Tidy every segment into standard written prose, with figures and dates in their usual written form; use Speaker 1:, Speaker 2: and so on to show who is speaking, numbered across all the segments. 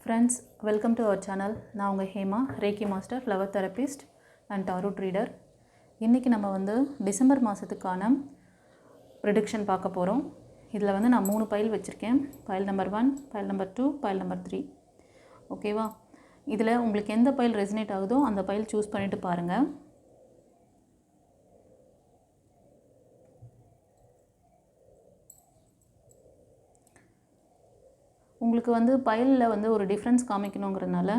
Speaker 1: Friends, welcome to our channel. நான் உங்கள் Hema, reiki master, flower therapist and tarot reader. இன்றைக்கி நம்ம டிசம்பர் மாதத்துக்கான ப்ரெடிக்ஷன் பார்க்க போகிறோம். இதில் நான் 3 பைல் வச்சுருக்கேன். File number 1, file number 2, file number 3. ஓகேவா? இதில் உங்களுக்கு எந்த பைல் ரெசினேட் ஆகுதோ அந்த பைல் சூஸ் பண்ணிவிட்டு பாருங்கள். உங்களுக்கு பைலில் ஒரு டிஃப்ரென்ஸ் காமிக்கணுங்கிறதுனால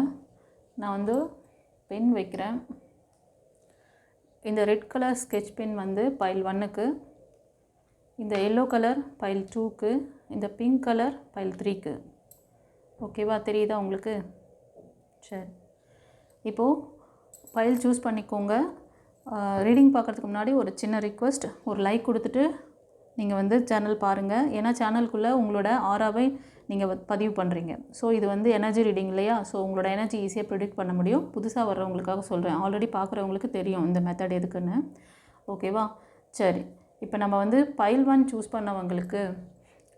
Speaker 1: நான் பென் வைக்கிறேன். இந்த red colour sketch pen pile 1க்கு, இந்த எல்லோ கலர் பைல் 2க்கு, இந்த பிங்க் கலர் பைல் 3க்கு. ஓகேவா? தெரியுதா உங்களுக்கு? சரி, இப்போது பைல் சூஸ் பண்ணிக்கோங்க. ரீடிங் பார்க்குறதுக்கு முன்னாடி ஒரு சின்ன ரிக்வெஸ்ட், ஒரு லைக் கொடுத்துட்டு நீங்கள் சேனல் பாருங்கள். ஏன்னா சேனலுக்குள்ளே உங்களோட ஆராவை நீங்கள் பதிவு பண்ணுறீங்க. ஸோ இது எனர்ஜி ரீடிங் இல்லையா? ஸோ உங்களோட எனர்ஜி ஈஸியாக ப்ரெடிக்ட் பண்ண முடியும். புதுசாக வர்றவங்களுக்காக சொல்கிறேன். ஆல்ரெடி பார்க்குறவங்களுக்கு தெரியும் இந்த மெத்தட் எதுக்குன்னு. ஓகேவா? சரி, இப்போ நம்ம பைல் 1 சூஸ் பண்ணவங்களுக்கு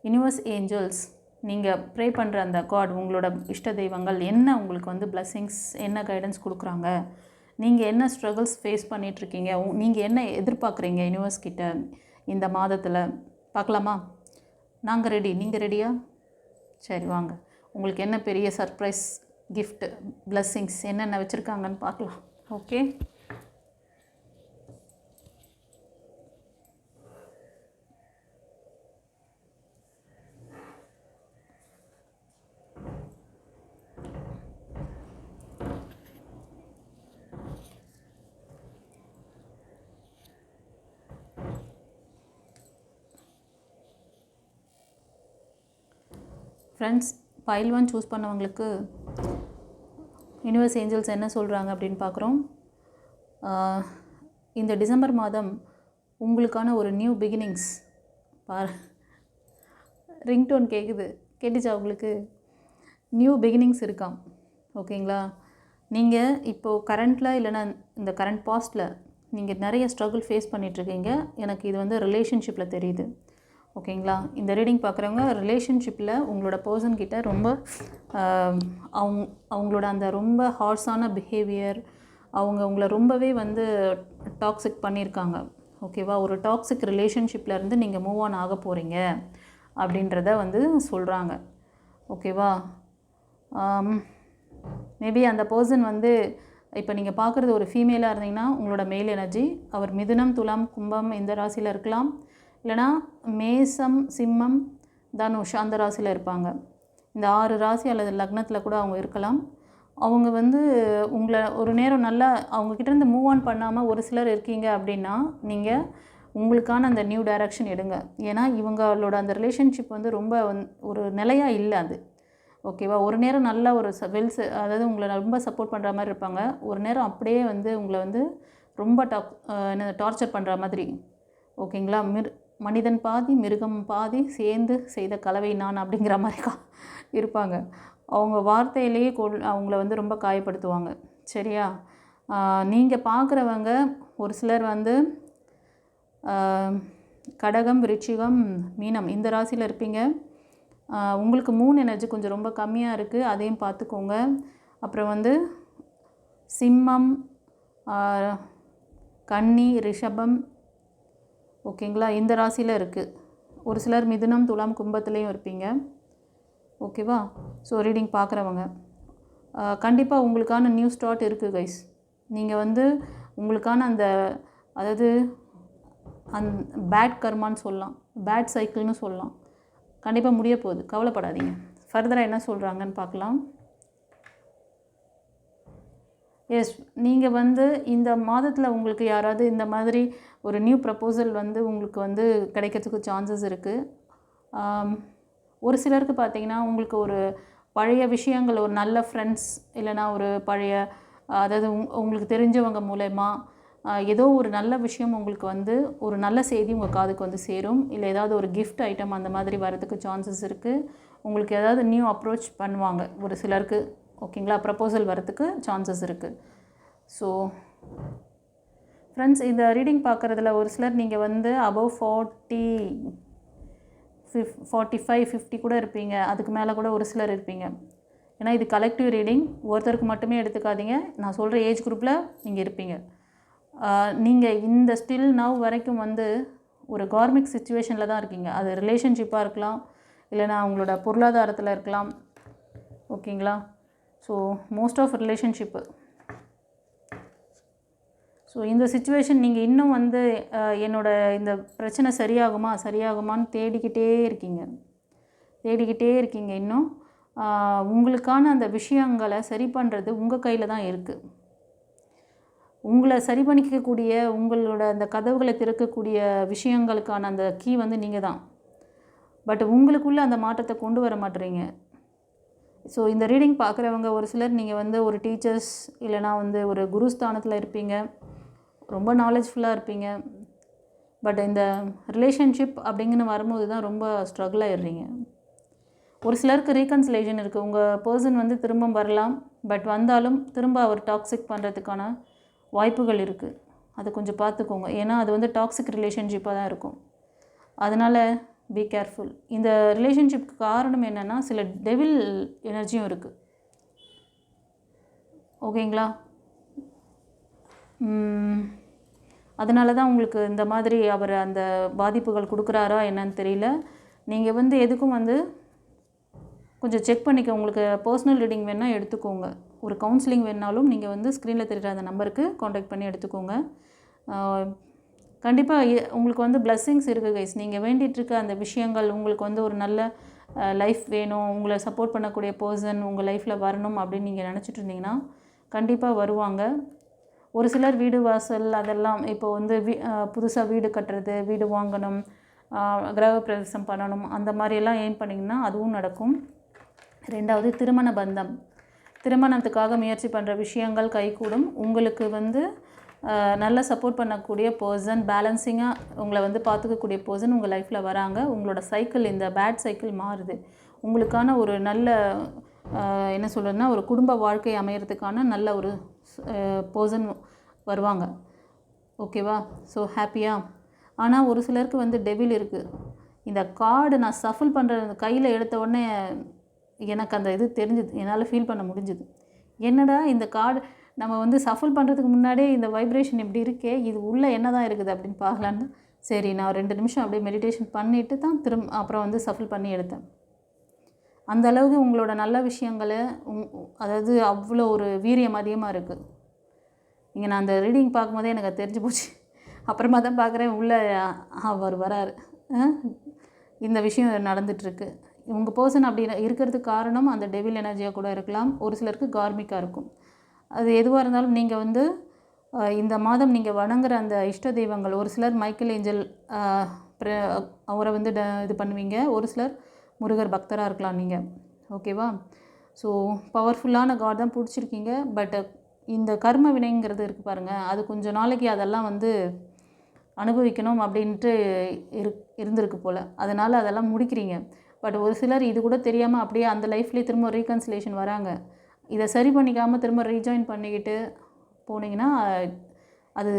Speaker 1: யூனிவர்ஸ் ஏஞ்சல்ஸ், நீங்கள் ப்ரே பண்ணுற அந்த காட், உங்களோட இஷ்ட தெய்வங்கள் என்ன உங்களுக்கு பிளெஸ்ஸிங்ஸ், என்ன கைடன்ஸ் கொடுக்குறாங்க, நீங்கள் என்ன ஸ்ட்ரகிள்ஸ் ஃபேஸ் பண்ணிகிட்ருக்கீங்க, நீங்கள் என்ன எதிர்பார்க்குறீங்க யூனிவர்ஸ் கிட்ட இந்த மாதத்தில் பார்க்கலாமா? நாங்கள் ரெடி, நீங்கள் ரெடியா? சரி, வாங்க. உங்களுக்கு என்ன பெரிய சர்ப்ரைஸ் கிஃப்ட், பிளெஸ்ஸிங்ஸ் என்னென்ன வச்சுருக்காங்கன்னு பார்க்கலாம். ஓகே, ஃப்ரெண்ட்ஸ், பைல் 1 சூஸ் பண்ணவங்களுக்கு யூனிவர்ஸ் ஏஞ்சல்ஸ் என்ன சொல்கிறாங்க அப்படின்னு பார்க்குறோம். இந்த டிசம்பர் மாதம் உங்களுக்கான ஒரு நியூ பிகினிங்ஸ். ரிங்டோன் கேட்டுச்சா உங்களுக்கு? நியூ பிகினிங்ஸ் இருக்காம். ஓகேங்களா? நீங்கள் இப்போது கரண்ட்டில் இல்லைன்னா இந்த கரண்ட் பாஸ்ட்டில் நீங்கள் நிறைய ஸ்ட்ரகிள் ஃபேஸ் பண்ணிகிட்ருக்கீங்க. எனக்கு இது ரிலேஷன்ஷிப்பில் தெரியுது. ஓகேங்களா? இந்த ரீடிங் பார்க்குறவங்க ரிலேஷன்ஷிப்பில் உங்களோட பர்சன்கிட்ட ரொம்ப அவங்களோட அந்த ரொம்ப ஹார்ஷான பிஹேவியர், அவங்க உங்களை ரொம்பவே டாக்ஸிக் பண்ணியிருக்காங்க. ஓகேவா? ஒரு டாக்ஸிக் ரிலேஷன்ஷிப்லேருந்து நீங்கள் மூவ் ஆன் ஆக போகிறீங்க அப்படின்றத சொல்கிறாங்க. ஓகேவா? மேபி அந்த பர்சன் இப்போ நீங்கள் பார்க்குறது ஒரு ஃபீமேலாக இருந்தீங்கன்னா உங்களோட மேல் எனர்ஜி, அவர் மிதுனம், துலாம், கும்பம் இந்த ராசியில் இருக்கலாம். இல்லைனா மேசம், சிம்மம், தனுஷ் அந்த ராசியில் இருப்பாங்க. இந்த 6 ராசி அல்லது லக்னத்தில் கூட அவங்க இருக்கலாம். அவங்க உங்களை ஒரு நேரம் நல்லா அவங்கக்கிட்டேருந்து மூவ் ஆன் பண்ணாமல் ஒரு சிலர் இருக்கீங்க அப்படின்னா நீங்கள் உங்களுக்கான அந்த நியூ டைரக்ஷன் எடுங்க. ஏன்னா இவங்களோட அந்த ரிலேஷன்ஷிப் ரொம்ப ஒரு நிலையாக இல்லை அது. ஓகேவா? ஒரு நேரம் நல்லா ஒரு அதாவது உங்களை ரொம்ப சப்போர்ட் பண்ணுற மாதிரி இருப்பாங்க. ஒரு நேரம் அப்படியே உங்களை ரொம்ப டார்ச்சர் பண்ணுற மாதிரி. ஓகேங்களா? மனிதன் பாதி மிருகம் பாதி சேர்ந்து செய்த கலவை நான் அப்படிங்கிற மாதிரி இருப்பாங்க. அவங்க வார்த்தையிலேயே அவங்கள ரொம்ப காயப்படுத்துவாங்க. சரியா? நீங்கள் பார்க்குறவங்க ஒரு சிலர் கடகம், விருச்சிகம், மீனம் இந்த ராசியில் இருப்பீங்க. உங்களுக்கு மூன் எனர்ஜி கொஞ்சம் ரொம்ப கம்மியாக இருக்குது, அதையும் பார்த்துக்கோங்க. அப்புறம் சிம்மம், கன்னி, ரிஷபம், ஓகேங்களா, இந்த ராசியில் இருக்குது. ஒரு சிலர் மிதுனம், துலாம், கும்பத்துலேயும் இருப்பீங்க. ஓகேவா? ஸோ ரீடிங் பார்க்குறவங்க கண்டிப்பாக உங்களுக்கான நியூ ஸ்டார்ட் இருக்குது கைஸ். நீங்கள் உங்களுக்கான அதாவது பேட் கர்மான்னு சொல்லலாம், பேட் சைக்கிள்னு சொல்லலாம். கண்டிப்பாக முடிய போகுது, கவலைப்படாதீங்க. ஃபர்தராக என்ன சொல்கிறாங்கன்னு பார்க்கலாம். எஸ், நீங்கள் இந்த மாதத்தில் உங்களுக்கு யாராவது இந்த மாதிரி ஒரு நியூ ப்ரப்போசல் உங்களுக்கு கிடைக்கிறதுக்கு சான்சஸ் இருக்குது. ஒரு சிலருக்கு பார்த்தீங்கன்னா உங்களுக்கு ஒரு பழைய விஷயங்கள், ஒரு நல்ல ஃப்ரெண்ட்ஸ் இல்லைனா ஒரு பழைய அதாவது உங்களுக்கு தெரிஞ்சவங்க மூலமா ஏதோ ஒரு நல்ல விஷயம் உங்களுக்கு ஒரு நல்ல செய்தி உங்கள் காதுக்கு சேரும். இல்லை ஏதாவது ஒரு கிஃப்ட் ஐட்டம் அந்த மாதிரி வரதுக்கு சான்சஸ் இருக்குது. உங்களுக்கு ஏதாவது நியூ அப்ரோச் பண்ணுவாங்க ஒரு சிலருக்கு. ஓகேங்களா? ப்ரப்போசல் வரத்துக்கு சான்சஸ் இருக்குது. ஸோ ஃப்ரெண்ட்ஸ், இந்த ரீடிங் பார்க்குறதுல ஒரு சிலர் நீங்கள் அபவ் 40, 45, 50 கூட இருப்பீங்க. அதுக்கு மேலே கூட ஒரு சிலர் இருப்பீங்க. ஏன்னா இது கலெக்டிவ் ரீடிங், ஒருத்தருக்கு மட்டுமே எடுத்துக்காதீங்க. நான் சொல்கிற ஏஜ் குரூப்பில் நீங்கள் இருப்பீங்க. நீங்கள் இந்த ஸ்டில் நவ் வரைக்கும் வந்து ஒரு கார்மிக் சிச்சுவேஷனில் தான் இருக்கீங்க. அது ரிலேஷன்ஷிப்பாக இருக்கலாம், இல்லைனா அவங்களோட பொருளாதாரத்தில் இருக்கலாம். ஓகேங்களா? So most of relationship. So இந்த சிச்சுவேஷன் நீங்கள் இன்னும் வந்து இந்த பிரச்சனை சரியாகுமான்னு தேடிக்கிட்டே இருக்கீங்க. இன்னும் உங்களுக்கான அந்த விஷயங்களை சரி பண்ணுறது உங்கள் கையில் தான் இருக்குது. உங்களை சரி பண்ணிக்கக்கூடிய, உங்களோட அந்த கதவுகளை திறக்கக்கூடிய விஷயங்களுக்கான அந்த கீ வந்து நீங்கள் தான். பட் உங்களுக்குள்ளே அந்த மாற்றத்தை கொண்டு வர மாட்டேறீங்க. ஸோ இந்த ரீடிங் பார்க்குறவங்க ஒரு சிலர் நீங்கள் வந்து ஒரு டீச்சர்ஸ் இல்லைனா வந்து ஒரு குருஸ்தானத்தில் இருப்பீங்க, ரொம்ப நாலேஜ்ஃபுல்லாக இருப்பீங்க. பட் இந்த ரிலேஷன்ஷிப் அப்படிங்கன்னு வரும்போது தான் ரொம்ப ஸ்ட்ரகிள் ஆகிடுறீங்க. ஒரு சிலருக்கு ரீகன்சிலேஷன் இருக்குது. உங்கள் பர்சன் வந்து திரும்ப வரலாம், பட் வந்தாலும் திரும்ப அவர் டாக்ஸிக் பண்ணுறதுக்கான வாய்ப்புகள் இருக்குது. அதை கொஞ்சம் பார்த்துக்கோங்க. ஏன்னா அது வந்து டாக்ஸிக் ரிலேஷன்ஷிப்பாக தான் இருக்கும். அதனால் பி கேர்ஃபுல். இந்த ரிலேஷன்ஷிப்க்கு காரணம் என்னென்னா சில டெவில் எனர்ஜியும் இருக்குது. ஓகேங்களா? அதனால தான் உங்களுக்கு இந்த மாதிரி அவர் அந்த பாதிப்புகள் கொடுக்குறாரா என்னன்னு தெரியல. நீங்கள் வந்து எதுக்கும் வந்து கொஞ்சம் செக் பண்ணிக்க. உங்களுக்கு பர்சனல் ரீடிங் வேணால் எடுத்துக்கோங்க. ஒரு கவுன்சிலிங் வேணாலும் நீங்கள் வந்து ஸ்க்ரீனில் தெரிகிற அந்த நம்பருக்கு காண்டாக்ட் பண்ணி எடுத்துக்கோங்க. கண்டிப்பாக உங்களுக்கு வந்து பிளஸ்ஸிங்ஸ் இருக்குது கைஸ். நீங்கள் வேண்டிகிட்ருக்க அந்த விஷயங்கள், உங்களுக்கு வந்து ஒரு நல்ல லைஃப் வேணும், உங்களை சப்போர்ட் பண்ணக்கூடிய பர்சன் உங்கள் லைஃப்பில் வரணும் அப்படின்னு நீங்கள் நினச்சிட்டு இருந்தீங்கன்னா கண்டிப்பாக வருவாங்க. ஒரு சிலர் வீடு வாசல் அதெல்லாம் இப்போ வந்து புதுசாக வீடு கட்டுறது, வீடு வாங்கணும், கிரகப்பிரவேசம் பண்ணணும், அந்த மாதிரியெல்லாம் எய்ம் பண்ணிங்கன்னா அதுவும் நடக்கும். ரெண்டாவது திருமண பந்தம், திருமணத்துக்காக முயற்சி பண்ணுற விஷயங்கள் கைகூடும். உங்களுக்கு வந்து நல்லா சப்போர்ட் பண்ணக்கூடிய பர்சன், பேலன்சிங்காக உங்களை வந்து பார்த்துக்கக்கூடிய பர்சன் உங்கள் லைஃப்பில் வராங்க. உங்களோட சைக்கிள், இந்த பேட் சைக்கிள் மாறுது. உங்களுக்கான ஒரு நல்ல என்ன சொல்கிறதுனா ஒரு குடும்ப வாழ்க்கை அமையறதுக்கான நல்ல ஒரு பர்சன் வருவாங்க. ஓகேவா? ஸோ ஹாப்பியாக. ஆனால் ஒரு சிலருக்கு வந்து டெவில் இருக்குது. இந்த கார்டு நான் சஃபில் பண்ணுற கையில் எடுத்த உடனே எனக்கு அந்த இது தெரிஞ்சுது, என்னால் ஃபீல் பண்ண முடிஞ்சுது. என்னடா இந்த கார்டு நம்ம வந்து சஃபில் பண்ணுறதுக்கு முன்னாடியே இந்த வைப்ரேஷன் இப்படி இருக்கே, இது உள்ளே என்ன தான் இருக்குது அப்படின்னு பார்க்கலான்னு சரி நான் 2 நிமிஷம் அப்படியே மெடிடேஷன் பண்ணிவிட்டு தான் அப்புறம் வந்து சஃபில் பண்ணி எடுத்தேன். அந்த அளவுக்கு உங்களோட நல்ல விஷயங்களை அதாவது அவ்வளோ ஒரு வீரியம் அதிகமாக இருக்குது. இங்கே நான் அந்த ரீடிங் பார்க்கும்போதே எனக்கு அது தெரிஞ்சு போச்சு. அப்புறமா தான் பார்க்குறேன் உள்ளே அவர் வராரு, இந்த விஷயம் நடந்துகிட்ருக்கு. உங்கள் பர்சன் அப்படி இருக்கிறதுக்கு காரணம் அந்த டெவில் எனர்ஜியாக கூட இருக்கலாம், ஒரு சிலருக்கு கார்மிக்காக இருக்கும். அது எதுவாக இருந்தாலும் நீங்கள் வந்து இந்த மாதம் நீங்கள் வணங்குற அந்த இஷ்ட தெய்வங்கள், ஒரு சிலர் மைக்கேல் ஏஞ்சல் அவரை வந்து இது பண்ணுவீங்க, ஒரு சிலர் முருகர் பக்தராக இருக்கலாம் நீங்கள். ஓகேவா? ஸோ பவர்ஃபுல்லான காட் தான் பிடிச்சிருக்கீங்க. பட் இந்த கர்ம வினைங்கிறது இருக்குது பாருங்கள், அது கொஞ்சம் நாளைக்கு அதெல்லாம் வந்து அனுபவிக்கணும் அப்படின்ட்டு இருந்திருக்கு போல். அதனால் அதெல்லாம் முடிக்கிறீங்க. பட் ஒரு சிலர் இது கூட தெரியாமல் அப்படியே அந்த லைஃப்லேயே திரும்ப ரீகன்சிலேஷன் வராங்க. இதை சரி பண்ணிக்காமல் திரும்ப ரீஜாயின் பண்ணிக்கிட்டு போனீங்கன்னா அது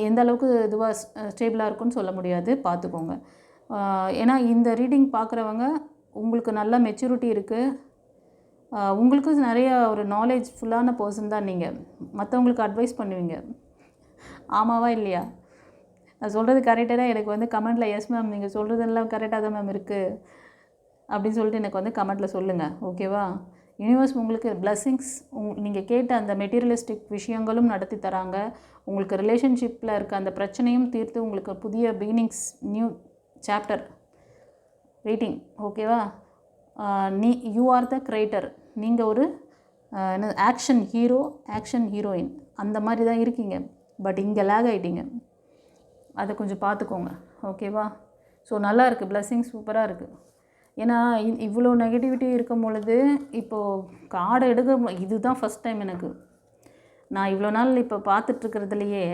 Speaker 1: எந்த அளவுக்கு இதுவாக ஸ்டேபிளாக இருக்குன்னு சொல்ல முடியாது, பார்த்துக்கோங்க. ஏன்னா இந்த ரீடிங் பார்க்குறவங்க உங்களுக்கு நல்ல மெச்சூரிட்டி இருக்குது, உங்களுக்கு நிறைய ஒரு நாலேஜ்ஃபுல்லான பர்சன் தான் நீங்கள். மற்றவங்களுக்கு அட்வைஸ் பண்ணுவீங்க. ஆமாவா இல்லையா? நான் சொல்கிறது கரெக்டாக தான். எனக்கு வந்து கமெண்ட்டில் எஸ் மேம் நீங்கள் சொல்கிறதெல்லாம் கரெக்டாக தான் மேம் இருக்குது அப்படின்னு சொல்லிட்டு எனக்கு வந்து கமெண்ட்டில் சொல்லுங்கள். ஓகேவா? யூனிவர்ஸ் உங்களுக்கு பிளஸ்ஸிங்ஸ், நீங்கள் கேட்ட அந்த மெட்டீரியலிஸ்டிக் விஷயங்களும் நடத்தி தராங்க. உங்களுக்கு ரிலேஷன்ஷிப்பில் இருக்க அந்த பிரச்சனையும் தீர்த்து உங்களுக்கு புதிய பிகினிங்ஸ், நியூ சாப்டர் வெயிட்டிங். ஓகேவா? You are the creator. நீங்கள் ஒரு என்ன ஆக்ஷன் ஹீரோ, ஆக்ஷன் ஹீரோயின் அந்த மாதிரி தான் இருக்கீங்க. பட் இங்கே லேக் ஆகிட்டீங்க, அதை கொஞ்சம் பார்த்துக்கோங்க. ஓகேவா? ஸோ நல்லா இருக்குது, பிளஸ்ஸிங் சூப்பராக இருக்குது. ஏன்னா இவ்வளோ நெகட்டிவிட்டி இருக்கும் பொழுது இப்போது கார்டை எடுக்க இதுதான் ஃபஸ்ட் டைம் எனக்கு. நான் இவ்வளோ நாள் இப்போ பார்த்துட்ருக்கிறதுலையே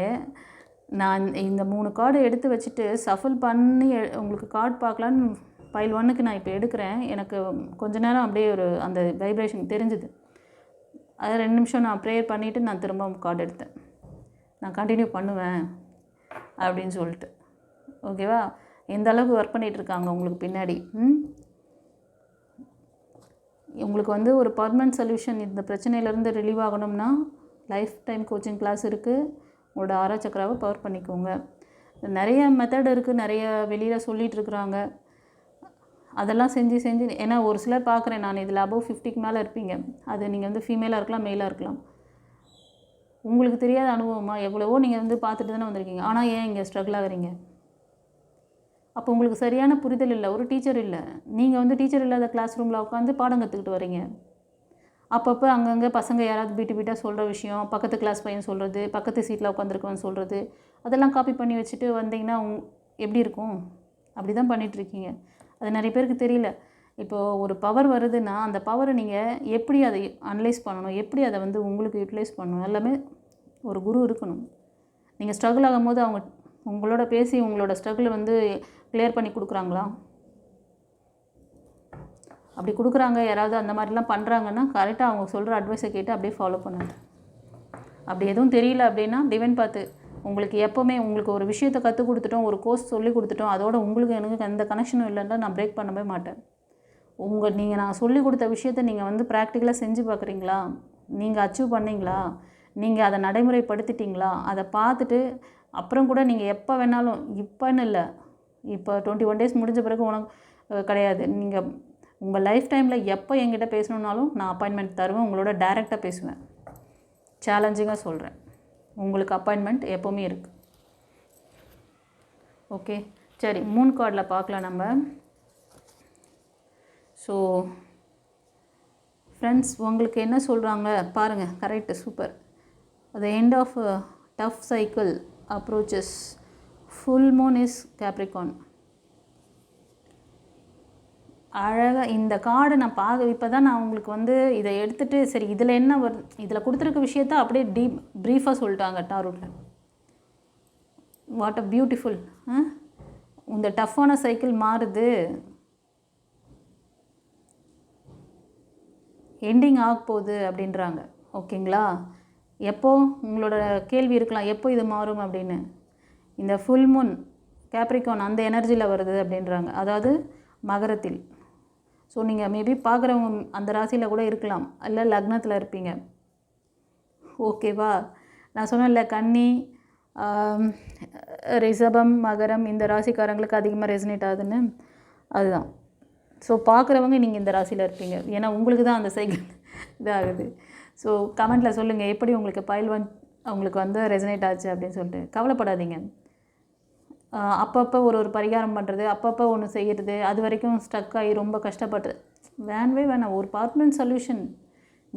Speaker 1: நான் இந்த 3 கார்டு எடுத்து வச்சுட்டு சஃபில் பண்ணி உங்களுக்கு கார்டு பார்க்கலான்னு பைல் 1க்கு நான் இப்போ எடுக்கிறேன். எனக்கு கொஞ்ச நேரம் அப்படியே ஒரு அந்த வைப்ரேஷன் தெரிஞ்சுது. அது 2 நிமிஷம் நான் ப்ரேயர் பண்ணிவிட்டு நான் திரும்ப கார்டு எடுத்தேன். நான் கண்டினியூ பண்ணுவேன் அப்படின்னு சொல்லிட்டு. ஓகேவா? எந்த அளவுக்கு ஒர்க் பண்ணிகிட்ருக்காங்க உங்களுக்கு பின்னாடி. உங்களுக்கு வந்து ஒரு பர்மனன்ட் சொல்யூஷன் இந்த பிரச்சனையிலேருந்து ரிலீவ் ஆகணும்னா லைஃப் டைம் கோச்சிங் கிளாஸ் இருக்குது. உங்களோட ஆறா சக்கராவை பவர் பண்ணிக்கோங்க. நிறைய மெத்தட் இருக்குது, நிறைய வெளியில் சொல்லிகிட்ருக்குறாங்க. அதெல்லாம் செஞ்சு ஏன்னா ஒரு சிலர் பார்க்குறேன் நான், இதில் அபவ் 50க்கு மேலே இருப்பீங்க. அது நீங்கள் வந்து ஃபீமேலாக இருக்கலாம், மேலாக இருக்கலாம். உங்களுக்கு தெரியாத அனுபவமா? எவ்வளவோ நீங்கள் வந்து பார்த்துட்டு தானே வந்திருக்கீங்க. ஆனால் ஏன் இங்கே ஸ்ட்ரகிள் ஆகுறீங்க? அப்போ உங்களுக்கு சரியான புரிதல் இல்லை, ஒரு டீச்சர் இல்லை. நீங்கள் வந்து டீச்சர் இல்லாத கிளாஸ் ரூமில் உட்காந்து பாடம் கற்றுக்கிட்டு வரீங்க. அப்பப்போ அங்கங்கே பசங்க யாராவது பீட்டாக சொல்கிற விஷயம், பக்கத்து கிளாஸ் பையன் சொல்கிறது, பக்கத்து சீட்டில் உட்காந்துருக்கவன் சொல்கிறது, அதெல்லாம் காப்பி பண்ணி வச்சுட்டு வந்தீங்கன்னா எப்படி இருக்கும்? அப்படி தான் பண்ணிகிட்ருக்கீங்க. அது நிறைய பேருக்கு தெரியல. இப்போது ஒரு பவர் வருதுன்னா அந்த பவரை நீங்கள் எப்படி அதை அனலைஸ் பண்ணணும், எப்படி அதை வந்து உங்களுக்கு யூட்டிலைஸ் பண்ணணும், எல்லாமே ஒரு குரு இருக்கணும். நீங்கள் ஸ்ட்ரகிள் ஆகும் போது அவங்க உங்களோட பேசி உங்களோட ஸ்ட்ரகிளை வந்து கிளியர் பண்ணி கொடுக்குறாங்களா? அப்படி கொடுக்குறாங்க, யாராவது அந்த மாதிரிலாம் பண்ணுறாங்கன்னா கரெக்டாக அவங்க சொல்கிற அட்வைஸை கேட்டு அப்படியே ஃபாலோ பண்ணுங்க. அப்படி எதுவும் தெரியல அப்படின்னா டிவைன் பார்த்து உங்களுக்கு எப்போவுமே உங்களுக்கு ஒரு விஷயத்தை கற்றுக் கொடுத்துட்டோம், ஒரு கோர்ஸ் சொல்லி கொடுத்துட்டோம், அதோட உங்களுக்கு எனக்கு எந்த கனெக்ஷனும் இல்லைன்னா நான் பிரேக் பண்ணவே மாட்டேன். நீங்கள் நான் சொல்லி கொடுத்த விஷயத்தை நீங்கள் வந்து ப்ராக்டிக்கலாக செஞ்சு பார்க்குறீங்களா? நீங்கள் அச்சீவ் பண்ணிங்களா? நீங்கள் அதை நடைமுறைப்படுத்திட்டீங்களா? அதை பார்த்துட்டு அப்புறம் கூட நீங்கள் எப்போ வேணாலும், இப்போன்னு இல்லை, இப்போ 21 days முடிஞ்ச பிறகு உனக்கு கிடையாது. நீங்கள் உங்கள் லைஃப் டைமில் எப்போ என்கிட்ட பேசணுன்னாலும் நான் அப்பாயின்மெண்ட் தருவேன். உங்களோட டைரெக்டாக பேசுவேன். சேலஞ்சிங்காக சொல்கிறேன். உங்களுக்கு அப்பாயின்மெண்ட் எப்போவுமே இருக்குது. ஓகே, சரி, மூன் கார்டில் பார்க்கலாம் நம்ம. ஸோ ஃப்ரெண்ட்ஸ், உங்களுக்கு என்ன சொல்கிறாங்க பாருங்கள். Correct, super. The end of tough cycle approaches. Full moon is Capricorn. அழகாக இந்த கார்டு நான் இப்போ தான் நான் உங்களுக்கு வந்து இதை எடுத்துகிட்டு சரி இதில் என்ன வருது, இதில் கொடுத்துருக்க விஷயத்த அப்படியே ப்ரீஃபாக சொல்லிட்டாங்க டாரோட்டில். What a beautiful. இந்த டஃப்பான சைக்கிள் மாறுது, எண்டிங் ஆக போகுது அப்படின்றாங்க. ஓகேங்களா? எப்போ உங்களோட கேள்வி இருக்கலாம், எப்போ இது மாறும் அப்படின்னு. இந்த ஃபுல் மூன் கேப்ரிகான் அந்த எனர்ஜியில் வருது அப்படின்றாங்க, அதாவது மகரத்தில். ஸோ நீங்கள் மேபி பார்க்குறவங்க அந்த ராசியில் கூட இருக்கலாம், இல்லை லக்னத்தில் இருப்பீங்க. ஓகேவா? நான் சொன்னேன்ல, கன்னி, ரிஷபம், மகரம் இந்த ராசிக்காரங்களுக்கு அதிகமாக ரெசனேட் ஆகுதுன்னு. அதுதான். ஸோ பார்க்குறவங்க நீங்கள் இந்த ராசியில் இருப்பீங்க, ஏன்னா உங்களுக்கு தான் அந்த சைக்கிள் இதாகுது. ஸோ கமெண்ட்டில் சொல்லுங்கள் எப்படி உங்களுக்கு பைல் உங்களுக்கு வந்து ரெசனேட் ஆச்சு அப்படின்னு சொல்லிட்டு. கவலைப்படாதீங்க. அப்பப்போ ஒரு பரிகாரம் பண்ணுறது, அப்பப்போ ஒன்று செய்கிறது, அது வரைக்கும் ஸ்டக் ஆகி ரொம்ப கஷ்டப்பட்டு வேணாம். ஒரு பர்மனன்ட் சொல்யூஷன்.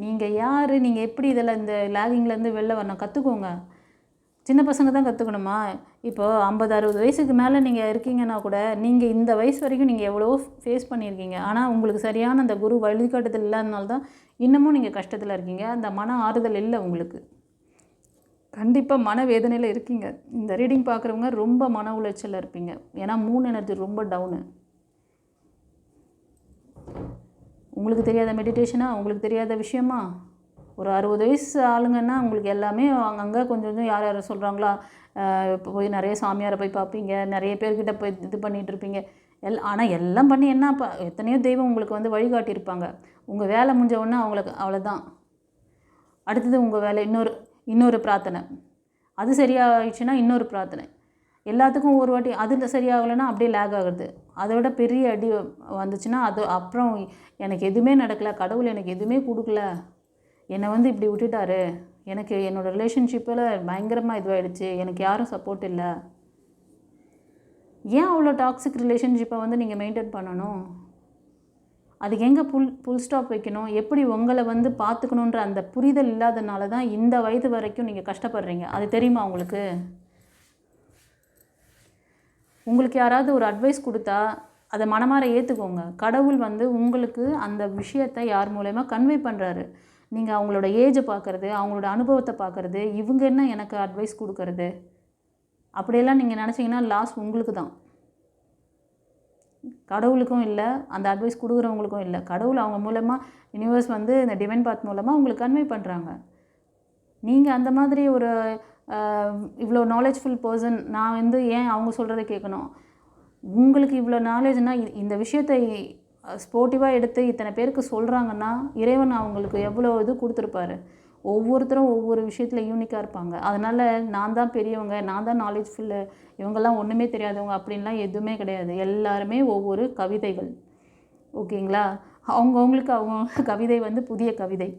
Speaker 1: நீங்கள் யார், நீங்கள் எப்படி இதில் இந்த லேகிங்லேருந்து வெளில வரணும் கற்றுக்கோங்க. சின்ன பசங்க தான் கற்றுக்கணுமா? இப்போது 50-60 வயசுக்கு மேலே நீங்கள் இருக்கீங்கன்னா கூட நீங்கள் இந்த வயசு வரைக்கும் நீங்கள் எவ்வளவோ ஃபேஸ் பண்ணியிருக்கீங்க. ஆனால் உங்களுக்கு சரியான அந்த குரு வழிகாட்டுதல் இல்லாதனால தான் இன்னமும் நீங்கள் கஷ்டத்தில் இருக்கீங்க. அந்த மன ஆறுதல் இல்லை உங்களுக்கு. கண்டிப்பாக மன வேதனையில் இருக்கீங்க. இந்த ரீடிங் பார்க்குறவங்க ரொம்ப மன உளைச்சலில் இருப்பீங்க. ஏன்னா மூன் எனர்ஜி ரொம்ப டவுனு. உங்களுக்கு தெரியாத மெடிடேஷனா, உங்களுக்கு தெரியாத விஷயமா? ஒரு 60 வயசு ஆளுங்கன்னா உங்களுக்கு எல்லாமே அங்கங்கே கொஞ்சம் யார் யார் சொல்கிறாங்களா, இப்போ போய் நிறைய சாமியாரை போய் பார்ப்பீங்க, நிறைய பேர்கிட்ட போய் இது பண்ணிகிட்ருப்பீங்க. ஆனால் எல்லாம் பண்ணி என்ன எத்தனையோ தெய்வம் உங்களுக்கு வந்து வழிகாட்டியிருப்பாங்க. உங்கள் வேலை முடிஞ்ச உடனே அவங்களுக்கு அவ்வளோதான். அடுத்தது உங்கள் வேலை இன்னொரு பிரார்த்தனை, அது சரியாகிடுச்சுன்னா இன்னொரு பிரார்த்தனை, எல்லாத்துக்கும் ஒரு வாட்டி அதில் சரியாகலைன்னா அப்படியே லேக் ஆகுது. அதை விட பெரிய அடி வந்துச்சுன்னா அது அப்புறம் எனக்கு எதுவுமே நடக்கலை, கடவுள் எனக்கு எதுவுமே கொடுக்கல, என்னை வந்து இப்படி விட்டுட்டாரு, எனக்கு என்னோடய ரிலேஷன்ஷிப்பில் பயங்கரமாக இதுவாகிடுச்சு, எனக்கு யாரும் சப்போர்ட் இல்லை. ஏன் அவ்வளோ டாக்ஸிக் ரிலேஷன்ஷிப்பை வந்து நீங்கள் மெயின்டைன் பண்ணணும்? அதுக்கு எங்கே ஃபுல் ஸ்டாப் வைக்கணும், எப்படி உங்களை வந்து பார்த்துக்கணுன்ற அந்த புரிதல் இல்லாதனால தான் இந்த வயது வரைக்கும் நீங்கள் கஷ்டப்படுறீங்க. அது தெரியுமா உங்களுக்கு? உங்களுக்கு யாராவது ஒரு அட்வைஸ் கொடுத்தா அதை மனமாற ஏற்றுக்கோங்க. கடவுள் வந்து உங்களுக்கு அந்த விஷயத்தை யார் மூலயமா கன்வே பண்ணுறாரு. நீங்கள் அவங்களோட ஏஜை பார்க்குறது, அவங்களோட அனுபவத்தை பார்க்குறது, இவங்க என்ன எனக்கு அட்வைஸ் கொடுக்கறது, அப்படியெல்லாம் நீங்கள் நினச்சிங்கன்னா லாஸ் உங்களுக்கு தான். கடவுளுக்கும் இல்லை, அந்த அட்வைஸ் கொடுக்குறவங்களுக்கும் இல்லை. கடவுள் அவங்க மூலமாக, யூனிவர்ஸ் வந்து இந்த டிவைன் பாத் மூலமாக உங்களுக்கு கன்வே பண்ணுறாங்க. நீங்கள் அந்த மாதிரி ஒரு இவ்வளோ நாலேஜ்ஃபுல் பர்சன், நான் வந்து ஏன் அவங்க சொல்கிறத கேட்கணும்? உங்களுக்கு இவ்வளோ நாலேஜ்னால் இந்த விஷயத்தை ஸ்போர்ட்டிவாக எடுத்து இத்தனை பேருக்கு சொல்கிறாங்கன்னா இறைவன் அவங்களுக்கு எவ்வளோ இது கொடுத்துருப்பாரு. ஒவ்வொருத்தரும் ஒவ்வொரு விஷயத்தில் யூனிக்காக இருப்பாங்க. அதனால் நான் தான் பெரியவங்க, நான் தான் நாலேஜ்ஃபுல்லு, இவங்கெல்லாம் ஒன்றுமே தெரியாதவங்க அப்படின்லாம் எதுவுமே கிடையாது. எல்லாருமே ஒவ்வொரு கவிதைகள். ஓகேங்களா? அவங்கவுங்களுக்கு அவங்க கவிதை வந்து புதிய கவிதை.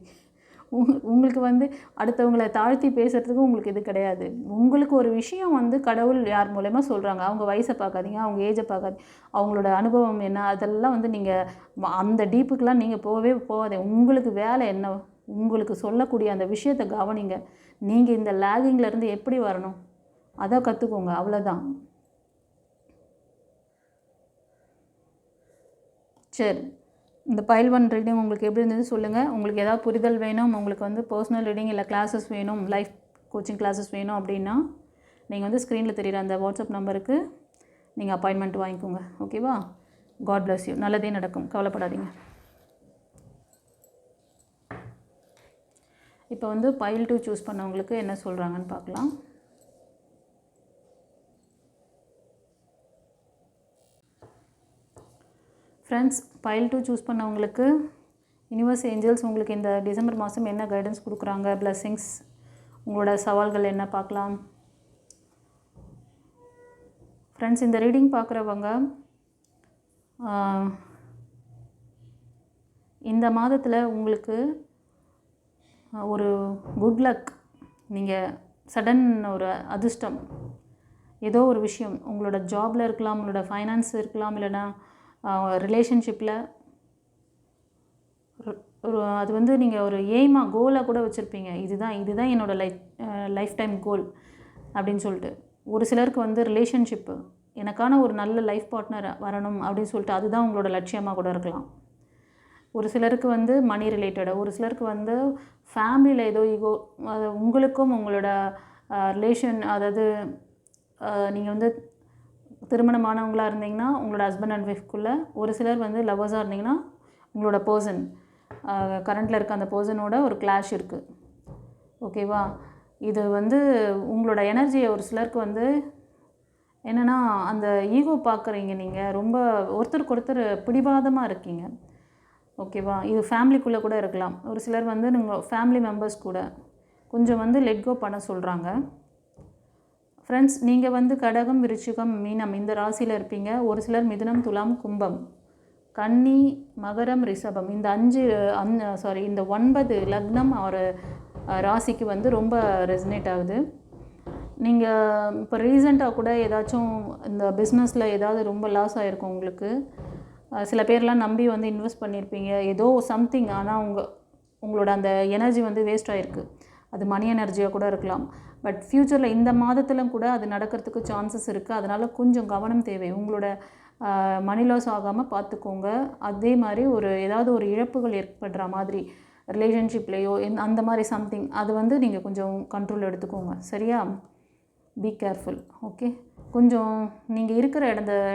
Speaker 1: உங்களுக்கு வந்து அடுத்தவங்களை தாழ்த்தி பேசுகிறதுக்கு உங்களுக்கு இது கிடையாது. உங்களுக்கு ஒரு விஷயம் வந்து கடவுள் யார் மூலயமா சொல்கிறாங்க. அவங்க வயசை பார்க்காதீங்க, அவங்க ஏஜை பார்க்காதீங்க, அவங்களோட அனுபவம் என்ன, அதெல்லாம் வந்து நீங்கள் அந்த டீப்புக்கெலாம் நீங்கள் போகவே போகாதீங்க. உங்களுக்கு வேலை என்ன, உங்களுக்கு சொல்லக்கூடிய அந்த விஷயத்தை கவனிங்க. நீங்கள் இந்த லேகிங்லேருந்து எப்படி வரணும் அதை கற்றுக்கோங்க, அவ்வளோதான். சரி, இந்த பைல் 1 ரீடிங் உங்களுக்கு எப்படி இருந்தது சொல்லுங்கள். உங்களுக்கு ஏதாவது புரிதல் வேணும், உங்களுக்கு வந்து பர்சனல் ரீடிங் இல்லை கிளாஸஸ் வேணும், லைஃப் கோச்சிங் கிளாஸஸ் வேணும் அப்படின்னா நீங்கள் வந்து ஸ்க்ரீனில் தெரிகிற அந்த வாட்ஸ்அப் நம்பருக்கு நீங்கள் அப்பாயின்மெண்ட் வாங்கிக்கோங்க. ஓகேவா? God bless you. நல்லதே நடக்கும், கவலைப்படாதீங்க. இப்போ வந்து பைல் 2 சூஸ் பண்ணவங்களுக்கு என்ன சொல்கிறாங்கன்னு பார்க்கலாம். ஃப்ரெண்ட்ஸ், பைல் 2 சூஸ் பண்ணவங்களுக்கு யூனிவர்ஸ் ஏஞ்சல்ஸ் உங்களுக்கு இந்த டிசம்பர் மாதம் என்ன கைடன்ஸ் கொடுக்குறாங்க, பிளெஸ்ஸிங்ஸ், உங்களோட சவால்கள் என்ன பார்க்கலாம். ஃப்ரெண்ட்ஸ், இந்த ரீடிங் பார்க்குறவங்க இந்த மாதத்தில் உங்களுக்கு ஒரு குட் லக், நீங்கள் சடன் ஒரு அதிர்ஷ்டம், ஏதோ ஒரு விஷயம் உங்களோட ஜாபில் இருக்கலாம், உங்களோட ஃபைனான்ஸ் இருக்கலாம், இல்லைனா ரிலேஷன்ஷிப்பில் ஒரு அது வந்து நீங்கள் ஒரு எய்மாக கோலாக கூட வச்சுருப்பீங்க. இதுதான் என்னோடய லைஃப் டைம் கோல் அப்படின்னு சொல்லிட்டு. ஒரு சிலருக்கு வந்து ரிலேஷன்ஷிப்பு, எனக்கான ஒரு நல்ல லைஃப் பார்ட்னர் வரணும் அப்படின்னு சொல்லிட்டு அதுதான் உங்களோட லட்சியமாக கூட இருக்கலாம். ஒரு சிலருக்கு வந்து மணி ரிலேட்டடாக, ஒரு சிலருக்கு வந்து ஃபேமிலியில் ஏதோ ஈகோ, அது உங்களுக்கும் உங்களோட ரிலேஷன், அதாவது நீங்கள் வந்து திருமணமானவங்களாக இருந்தீங்கன்னா உங்களோட ஹஸ்பண்ட் அண்ட் ஒய்ஃப்குள்ளே, ஒரு சிலர் வந்து லவ்வர்ஸாக இருந்தீங்கன்னா உங்களோட பர்சன், கரண்ட்டில் இருக்க அந்த பர்சனோட ஒரு கிளாஷ் இருக்குது. ஓகேவா? இது வந்து உங்களோட எனர்ஜியை ஒரு சிலருக்கு வந்து என்னென்னா அந்த ஈகோ பார்க்குறீங்க, நீங்கள் ரொம்ப ஒருத்தருக்கு ஒருத்தர் பிடிவாதமாக இருக்கீங்க. ஓகேவா? இது ஃபேமிலிக்குள்ளே கூட இருக்கலாம். ஒரு சிலர் வந்து நீங்கள் ஃபேமிலி மெம்பர்ஸ் கூட கொஞ்சம் வந்து லெட் கோ பண்ண சொல்கிறாங்க. ஃப்ரெண்ட்ஸ், நீங்கள் வந்து கடகம், விருச்சிகம், மீனம் இந்த ராசியில் இருப்பீங்க. ஒரு சிலர் மிதுனம், துலாம், கும்பம், கன்னி, மகரம், ரிஷபம் இந்த இந்த 9 லக்னம் ஒரு ராசிக்கு வந்து ரொம்ப ரெசனேட் ஆகுது. நீங்கள் இப்போ ரீசெண்டாக கூட ஏதாச்சும் இந்த பிஸ்னஸில் ஏதாவது ரொம்ப லாஸ் ஆகிருக்கும் உங்களுக்கு. சில பேர்லாம் நம்பி வந்து இன்வெஸ்ட் பண்ணியிருப்பீங்க ஏதோ சம்திங், ஆனால் உங்களோட அந்த எனர்ஜி வந்து வேஸ்ட் ஆகிருக்கு. அது மணி எனர்ஜியாக கூட இருக்கலாம். பட் ஃப்யூச்சரில் இந்த மாதத்திலும் கூட அது நடக்கிறதுக்கு சான்சஸ் இருக்குது. அதனால் கொஞ்சம் கவனம் தேவை. உங்களோட மணி லாஸ் ஆகாமல் பார்த்துக்கோங்க. அதே மாதிரி ஏதாவது ஒரு இழப்புகள் ஏற்படுற மாதிரி ரிலேஷன்ஷிப்லேயோ அந்த மாதிரி சம்திங், அது வந்து நீங்கள் கொஞ்சம் கண்ட்ரோல் எடுத்துக்கோங்க. சரியா? Be careful. ஓகே? கொஞ்சம் நீங்கள் இருக்கிற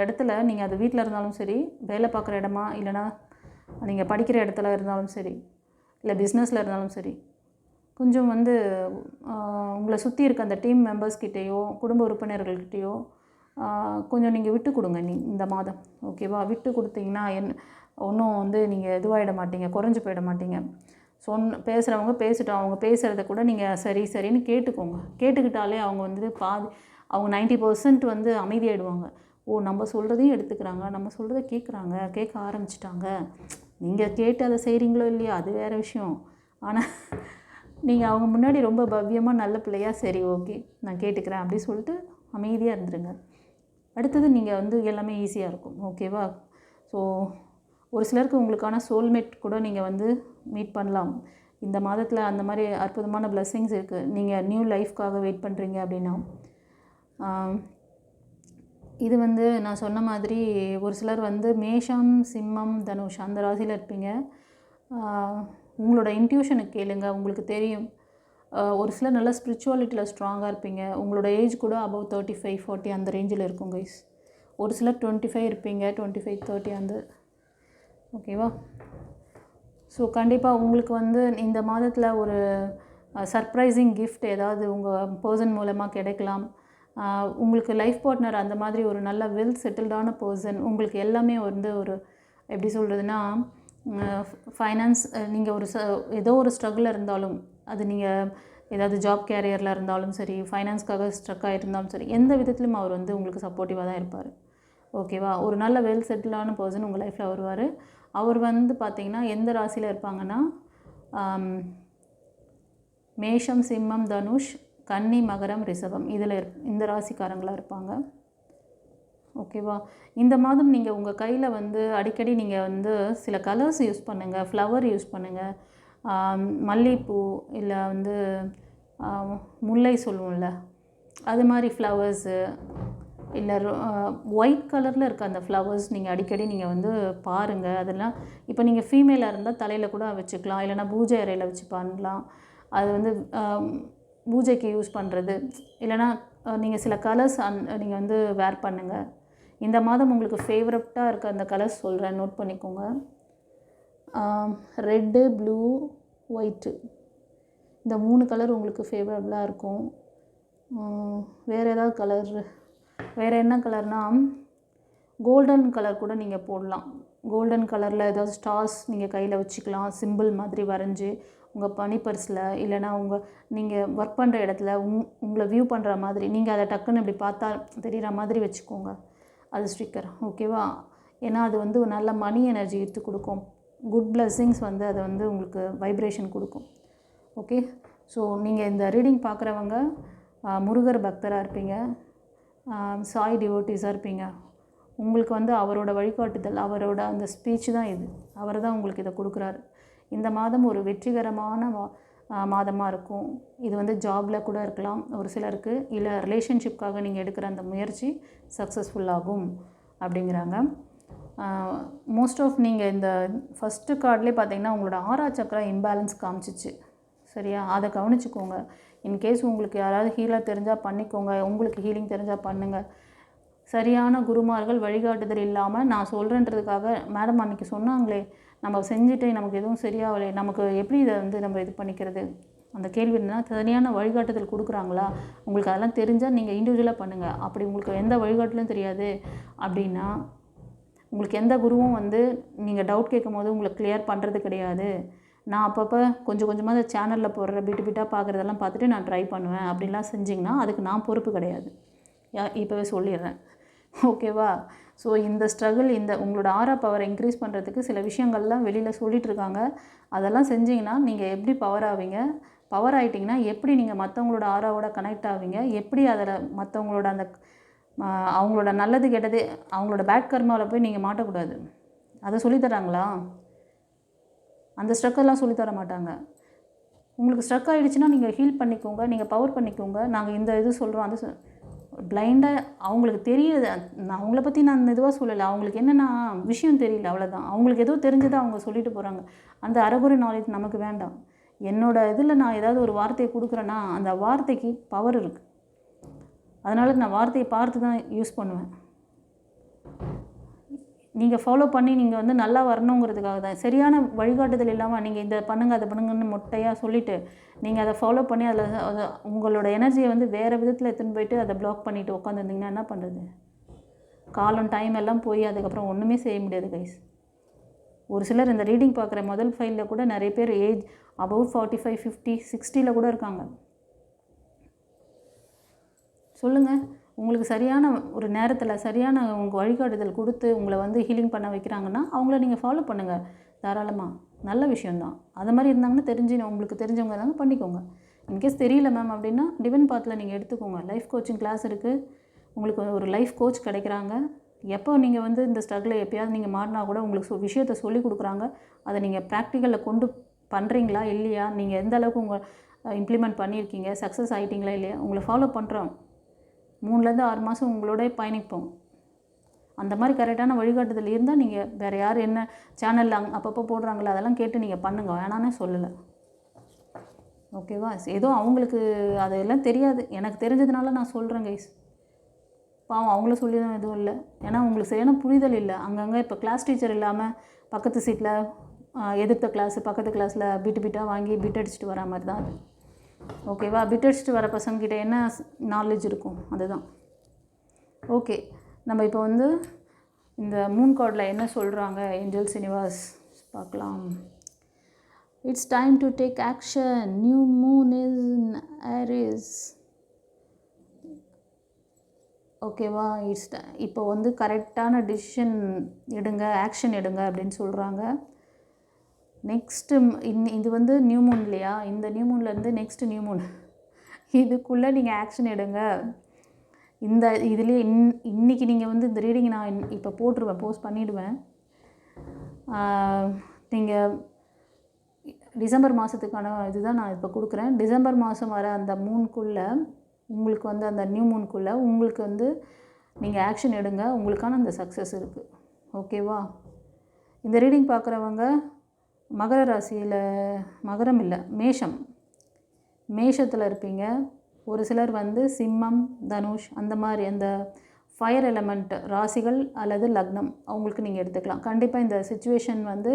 Speaker 1: இடத்துல நீங்கள் அது வீட்டில் இருந்தாலும் சரி, வேலை பார்க்குற இடமா, இல்லைனா நீங்கள் படிக்கிற இடத்துல இருந்தாலும் சரி, இல்லை பிஸ்னஸில் இருந்தாலும் சரி, கொஞ்சம் வந்து உங்களை சுற்றி இருக்க அந்த டீம் மெம்பர்ஸ்கிட்டேயோ குடும்ப உறுப்பினர்கள்கிட்டேயோ கொஞ்சம் நீங்கள் விட்டு கொடுங்க. இந்த மாதம் ஓகேவா? விட்டு கொடுத்தீங்கன்னா ஒன்றும் வந்து நீங்கள் இதுவாகிட மாட்டீங்க, குறைஞ்சி போயிட மாட்டீங்க. பேசுகிறவங்க பேசிட்டோம், அவங்க பேசுகிறத கூட நீங்கள் சரின்னு கேட்டுக்கோங்க. கேட்டுக்கிட்டாலே அவங்க வந்து அவங்க 90% வந்து அமைதியாகிடுவாங்க. நம்ம சொல்கிறதையும் எடுத்துக்கிறாங்க, நம்ம சொல்கிறத கேட்க ஆரம்பிச்சிட்டாங்க. நீங்கள் கேட்டு அதை செய்கிறீங்களோ இல்லையா அது வேறு விஷயம். ஆனால் நீங்கள் அவங்க முன்னாடி ரொம்ப பவ்யமாக நல்ல பிள்ளையாக சரி ஓகே நான் கேட்டுக்கிறேன் அப்படி சொல்லிட்டு அமைதியாக இருந்துருங்க. அடுத்தது நீங்கள் வந்து எல்லாமே ஈஸியாக இருக்கும். ஓகேவா? ஸோ ஒரு சிலருக்கு உங்களுக்கான சோல்மேட் கூட நீங்கள் வந்து மீட் பண்ணலாம் இந்த மாதத்தில். அந்த மாதிரி அற்புதமான பிளெஸ்ஸிங்ஸ் இருக்குது. நீங்கள் நியூ லைஃப்காக வெயிட் பண்ணுறீங்க அப்படின்னா இது வந்து நான் சொன்ன மாதிரி ஒரு சிலர் வந்து மேஷம், சிம்மம், தனுஷ் அந்த ராசியில் இருப்பீங்க. உங்களோட இன்ட்யூஷனுக்கு கேளுங்க, உங்களுக்கு தெரியும். ஒரு சிலர் நல்லா ஸ்பிரிச்சுவாலிட்டியில் ஸ்ட்ராங்காக இருப்பீங்க. உங்களோட ஏஜ் கூட அபவ் 35-40 அந்த ரேஞ்சில் இருக்கும் கைஸ். ஒரு சிலர் 25 இருப்பீங்க, 25-30 அந்த. ஓகேவா? ஸோ கண்டிப்பாக உங்களுக்கு வந்து இந்த மாதத்தில் ஒரு சர்ப்ரைசிங் கிஃப்ட் ஏதாவது உங்கள் பர்சன் மூலமாக கிடைக்கலாம். உங்களுக்கு லைஃப் பார்ட்னர் அந்த மாதிரி ஒரு நல்ல வெல் செட்டில்டான பர்சன், உங்களுக்கு எல்லாமே வந்து ஒரு எப்படி சொல்கிறதுனா, ஃபைனான்ஸ் நீங்கள் ஏதோ ஒரு ஸ்ட்ரகிளில் இருந்தாலும், அது நீங்கள் ஏதாவது ஜாப் கேரியரில் இருந்தாலும் சரி, ஃபைனான்ஸ்க்காக ஸ்ட்ரக் ஆகிருந்தாலும் சரி, எந்த விதத்துலையும் அவர் வந்து உங்களுக்கு சப்போர்ட்டிவாக தான் இருப்பார். ஓகேவா? ஒரு நல்ல வெல் செட்டிலான பர்சன் உங்கள் லைஃப்பில் வருவார். அவர் வந்து பார்த்திங்கன்னா எந்த ராசியில் இருப்பாங்கன்னா, மேஷம், சிம்மம், தனுஷ், கன்னி, மகரம், ரிஷபம் இதில் இந்த ராசிக்காரங்களாக இருப்பாங்க. ஓகேவா? இந்த மாதம் நீங்கள் உங்கள் கையில் வந்து அடிக்கடி நீங்கள் வந்து சில கலர்ஸ் யூஸ் பண்ணுங்கள், ஃப்ளவர் யூஸ் பண்ணுங்கள். மல்லிகைப்பூ இல்லை வந்து முல்லை சொல்லுவோம்ல, அது மாதிரி ஃப்ளவர்ஸு இல்லை ஒயிட் கலரில் இருக்க அந்த ஃப்ளவர்ஸ் நீங்கள் அடிக்கடி நீங்கள் வந்து பாருங்கள். அதெல்லாம் இப்போ நீங்கள் ஃபீமேலாக இருந்தால் தலையில் கூட வச்சுக்கலாம், இல்லைனா பூஜை அறையில் வச்சு பண்ணலாம். அது வந்து பூஜைக்கு யூஸ் பண்ணுறது, இல்லைனா நீங்கள் சில கலர்ஸ் நீங்கள் வந்து வேர் பண்ணுங்கள். இந்த மாதம் உங்களுக்கு ஃபேவரட்டாக இருக்க அந்த கலர்ஸ் சொல்கிறேன், நோட் பண்ணிக்கோங்க. ரெட்டு, ப்ளூ, ஒயிட்டு இந்த 3 கலர் உங்களுக்கு ஃபேவரபுளாக இருக்கும். வேறு ஏதாவது கலர், வேறு என்ன கலர்னால் கோல்டன் கலர் கூட நீங்கள் போடலாம். கோல்டன் கலரில் ஏதாவது ஸ்டார்ஸ் நீங்கள் கையில் வச்சுக்கலாம், சிம்பிள் மாதிரி வரைஞ்சி உங்கள் பனி பர்ஸில், இல்லைனா நீங்கள் ஒர்க் பண்ணுற இடத்துல உங்களை வியூ பண்ணுற மாதிரி நீங்கள் அதை டக்குன்னு இப்படி பார்த்தா தெரிகிற மாதிரி வச்சுக்கோங்க. அது ஸ்டிக்கர். ஓகேவா? ஏன்னா அது வந்து நல்ல மணி எனர்ஜி எடுத்து கொடுக்கும். குட் பிளெஸ்ஸிங்ஸ் வந்து அதை வந்து உங்களுக்கு வைப்ரேஷன் கொடுக்கும். ஓகே. ஸோ நீங்கள் இந்த ரீடிங் பார்க்குறவங்க முருகர் பக்தராக இருப்பீங்க, சாய் டிவோட்டிஸாக இருப்பீங்க. உங்களுக்கு வந்து அவரோட வழிகாட்டுதல், அவரோட அந்த ஸ்பீச் தான் இது. அவர் தான் உங்களுக்கு இதை கொடுக்குறாரு. இந்த மாதம் ஒரு வெற்றிகரமான மாதமாக இருக்கும். இது வந்து ஜாபில் கூட இருக்கலாம் ஒரு சிலருக்கு, இல்லை ரிலேஷன்ஷிப்காக நீங்கள் எடுக்கிற அந்த முயற்சி சக்ஸஸ்ஃபுல்லாகும் அப்படிங்கிறாங்க. மோஸ்ட் ஆஃப் நீங்கள் இந்த ஃபஸ்ட்டு கார்ட்லேயே பார்த்தீங்கன்னா உங்களோட 6ஆம் சக்கரம் இம்பேலன்ஸ் காமிச்சிச்சு. சரியா? அதை கவனிச்சுக்கோங்க. இன்கேஸ் உங்களுக்கு யாராவது ஹீலர் தெரிஞ்சால் பண்ணிக்கோங்க, உங்களுக்கு ஹீலிங் தெரிஞ்சால் பண்ணுங்கள். சரியான குருமார்கள் வழிகாட்டுதல் இல்லாமல் நான் சொல்கிறேன்றதுக்காக மேடம் அன்றைக்கி சொன்னாங்களே நம்ம செஞ்சுட்டு நமக்கு எதுவும் சரியாகலை, நமக்கு எப்படி இதை வந்து நம்ம இது பண்ணிக்கிறது? அந்த கேள்வி என்னன்னா, சரியான வழிகாட்டுதல் கொடுக்குறாங்களா? உங்களுக்கு அதெல்லாம் தெரிஞ்சால் நீங்கள் இண்டிவிஜுவலாக பண்ணுங்கள். அப்படி உங்களுக்கு எந்த வழிகாட்டுதலும் தெரியாது அப்படின்னா, உங்களுக்கு எந்த குருவும் வந்து நீங்கள் டவுட் கேட்கும் போது உங்களுக்கு கிளியர் பண்ணுறது கிடையாது. நான் அப்பப்போ கொஞ்சம் கொஞ்சமாக அந்த சேனலில் போடுற பிட்டாக பார்க்குறதெல்லாம் பார்த்துட்டு நான் ட்ரை பண்ணுவேன் அப்படின்லாம் செஞ்சிங்கன்னா அதுக்கு நான் பொறுப்பு கிடையாது. இப்போவே சொல்லிடுறேன். ஓகேவா? ஸோ இந்த ஸ்ட்ரகிள், இந்த உங்களோட ஆரா பவரை இன்க்ரீஸ் பண்ணுறதுக்கு சில விஷயங்கள்லாம் வெளியில் சொல்லிகிட்ருக்காங்க. அதெல்லாம் செஞ்சிங்கன்னா நீங்கள் எப்படி பவர் ஆவீங்க, பவர் ஆகிட்டிங்கன்னா எப்படி நீங்கள் மற்றவங்களோட ஆராவோட கனெக்ட் ஆவீங்க, எப்படி அதில் மற்றவங்களோட அந்த அவங்களோட நல்லது கெட்டது அவங்களோட பேட் கர்மாவில் போய் நீங்கள் மாட்டக்கூடாது. அதை சொல்லித்தராங்களா? அந்த ஸ்ட்ரக்கெல்லாம் சொல்லித்தர மாட்டாங்க. உங்களுக்கு ஸ்ட்ரக் ஆகிடுச்சுன்னா நீங்கள் ஹீல் பண்ணிக்கோங்க, நீங்கள் பவர் பண்ணிக்கோங்க, நாங்கள் இந்த இது சொல்கிறோம் அது பிளைண்டாக அவங்களுக்கு தெரியுது. நான் அவங்கள பற்றி நான் இதுவாக சொல்லலை, அவங்களுக்கு என்னென்னா விஷயம் தெரியல, அவ்வளோதான். அவங்களுக்கு ஏதோ தெரிஞ்சதை அவங்க சொல்லிட்டு போகிறாங்க. அந்த அரைகுறை நாலேஜ் நமக்கு வேண்டாம். என்னோடய இதில் நான் ஏதாவது ஒரு வார்த்தையை கொடுக்குறேன்னா அந்த வார்த்தைக்கு பவர் இருக்குது. அதனால நான் வார்த்தையை பார்த்து தான் யூஸ் பண்ணுவேன். நீங்கள் ஃபாலோ பண்ணி நீங்கள் வந்து நல்லா வரணுங்கிறதுக்காக தான். சரியான வழிகாட்டுதல் இல்லாமல் நீங்கள் இதை பண்ணுங்கள் அதை பண்ணுங்கன்னு மொட்டையாக சொல்லிவிட்டு நீங்கள் அதை ஃபாலோ பண்ணி அதில் உங்களோட எனர்ஜியை வந்து வேறு விதத்தில் எடுத்துன்னு போயிட்டு அதை பிளாக் பண்ணிவிட்டு உட்காந்துருந்தீங்கன்னா என்ன பண்ணுறது? காலம் டைம் எல்லாம் போய் அதுக்கப்புறம் ஒன்றுமே செய்ய முடியாது கைஸ். ஒரு சிலர் இந்த ரீடிங் பார்க்குற முதல் ஃபைலில் கூட நிறைய பேர் ஏஜ் அபவ் 45, 50, 60 கூட இருக்காங்க. சொல்லுங்கள், உங்களுக்கு சரியான ஒரு நேரத்தில் சரியான உங்கள் வழிகாட்டுதல் கொடுத்து உங்களை வந்து ஹீலிங் பண்ண வைக்கிறாங்கன்னா அவங்கள நீங்கள் ஃபாலோ பண்ணுங்கள் தாராளமாக. நல்ல விஷயந்தான். அது மாதிரி இருந்தாங்கன்னா உங்களுக்கு தெரிஞ்சவங்க இருந்தாங்க பண்ணிக்கோங்க. இன்கேஸ் தெரியல மேம் அப்படின்னா டிவைன் பாத்தில் நீங்கள் எடுத்துக்கோங்க. லைஃப் கோச்சிங் கிளாஸ் இருக்குது, உங்களுக்கு ஒரு லைஃப் கோச் கிடைக்கிறாங்க. எப்போ நீங்கள் வந்து இந்த ஸ்ட்ரகிளில் எப்போயாவது நீங்கள் மாறினா கூட உங்களுக்கு விஷயத்தை சொல்லி கொடுக்குறாங்க. அதை நீங்கள் ப்ராக்டிக்கலில் கொண்டு பண்ணுறீங்களா இல்லையா, நீங்கள் எந்த அளவுக்கு உங்கள் இம்ப்ளிமெண்ட் பண்ணியிருக்கீங்க, சக்ஸஸ் ஆகிட்டீங்களா இல்லையா, உங்களை ஃபாலோ பண்ணுறோம். 3லேருந்து 6 மாதம் உங்களோட பயணிப்போம். அந்த மாதிரி கரெக்டான வழிகாட்டுதல் இருந்தால் நீங்கள் வேறு யார் என்ன சேனலில் அப்பப்போ போடுறாங்களோ அதெல்லாம் கேட்டு நீங்கள் பண்ணுங்கள், வேணானே சொல்லலை. ஓகேவா? ஏதோ அவங்களுக்கு அதெல்லாம் தெரியாது, எனக்கு தெரிஞ்சதுனால நான் சொல்கிறேன் கைஸ். பாவம் அவங்கள சொல்லி தான் எதுவும் இல்லை. ஏன்னா உங்களுக்கு சரியான புரிதல் இல்லை. அங்கங்கே இப்போ கிளாஸ் டீச்சர் இல்லாமல் பக்கத்து சீட்டில் எதிர்த்த கிளாஸு பக்கத்து கிளாஸில் பிட்டாக வாங்கி பிட் அடிச்சுட்டு வர மாதிரி தான் அது. ஓகேவா? பிட் அடிச்சுட்டு வர பசங்கக்கிட்ட என்ன நாலேஜ் இருக்கும்? அதுதான். ஓகே, நம்ம இப்போ வந்து இந்த மூன் கார்டில் என்ன சொல்கிறாங்க ஏஞ்சல்ஸ் யூனிவர்ஸ் பார்க்கலாம். It's time to take action. New moon is in Aries. ஓகேவா? இப்போ வந்து கரெக்டான டிசிஷன் எடுங்க, ஆக்ஷன் எடுங்க அப்படின்னு சொல்கிறாங்க. நெக்ஸ்ட்டு இது வந்து நியூ மூன் இல்லையா? இந்த நியூ மூன்லேருந்து நெக்ஸ்ட்டு நியூ மூன் இதுக்குள்ளே நீங்கள் ஆக்ஷன் எடுங்க. இந்த இதுலேயே இன்றைக்கி நீங்கள் வந்து இந்த ரீடிங் நான் இப்போ போட்டுருவேன், போஸ்ட் பண்ணிவிடுவேன். நீங்கள் டிசம்பர் மாதத்துக்கான இதுதான் நான் இப்போ கொடுக்குறேன். டிசம்பர் மாதம் வர அந்த மூணுக்குள்ளே உங்களுக்கு வந்து அந்த நியூ மூணுக்குள்ளே உங்களுக்கு வந்து நீங்கள் ஆக்ஷன் எடுங்க. உங்களுக்கான அந்த சக்ஸஸ் இருக்குது. ஓகேவா? இந்த ரீடிங் பார்க்குறவங்க மகர ராசியில், மகரம் இல்லை, மேஷத்தில் இருப்பீங்க. ஒரு சிலர் வந்து சிம்மம், தனுஷ் அந்த மாதிரி அந்த ஃபயர் எலமெண்ட் ராசிகள் அல்லது லக்னம் அவங்களுக்கு நீங்கள் எடுத்துக்கலாம். கண்டிப்பாக இந்த சிச்சுவேஷன் வந்து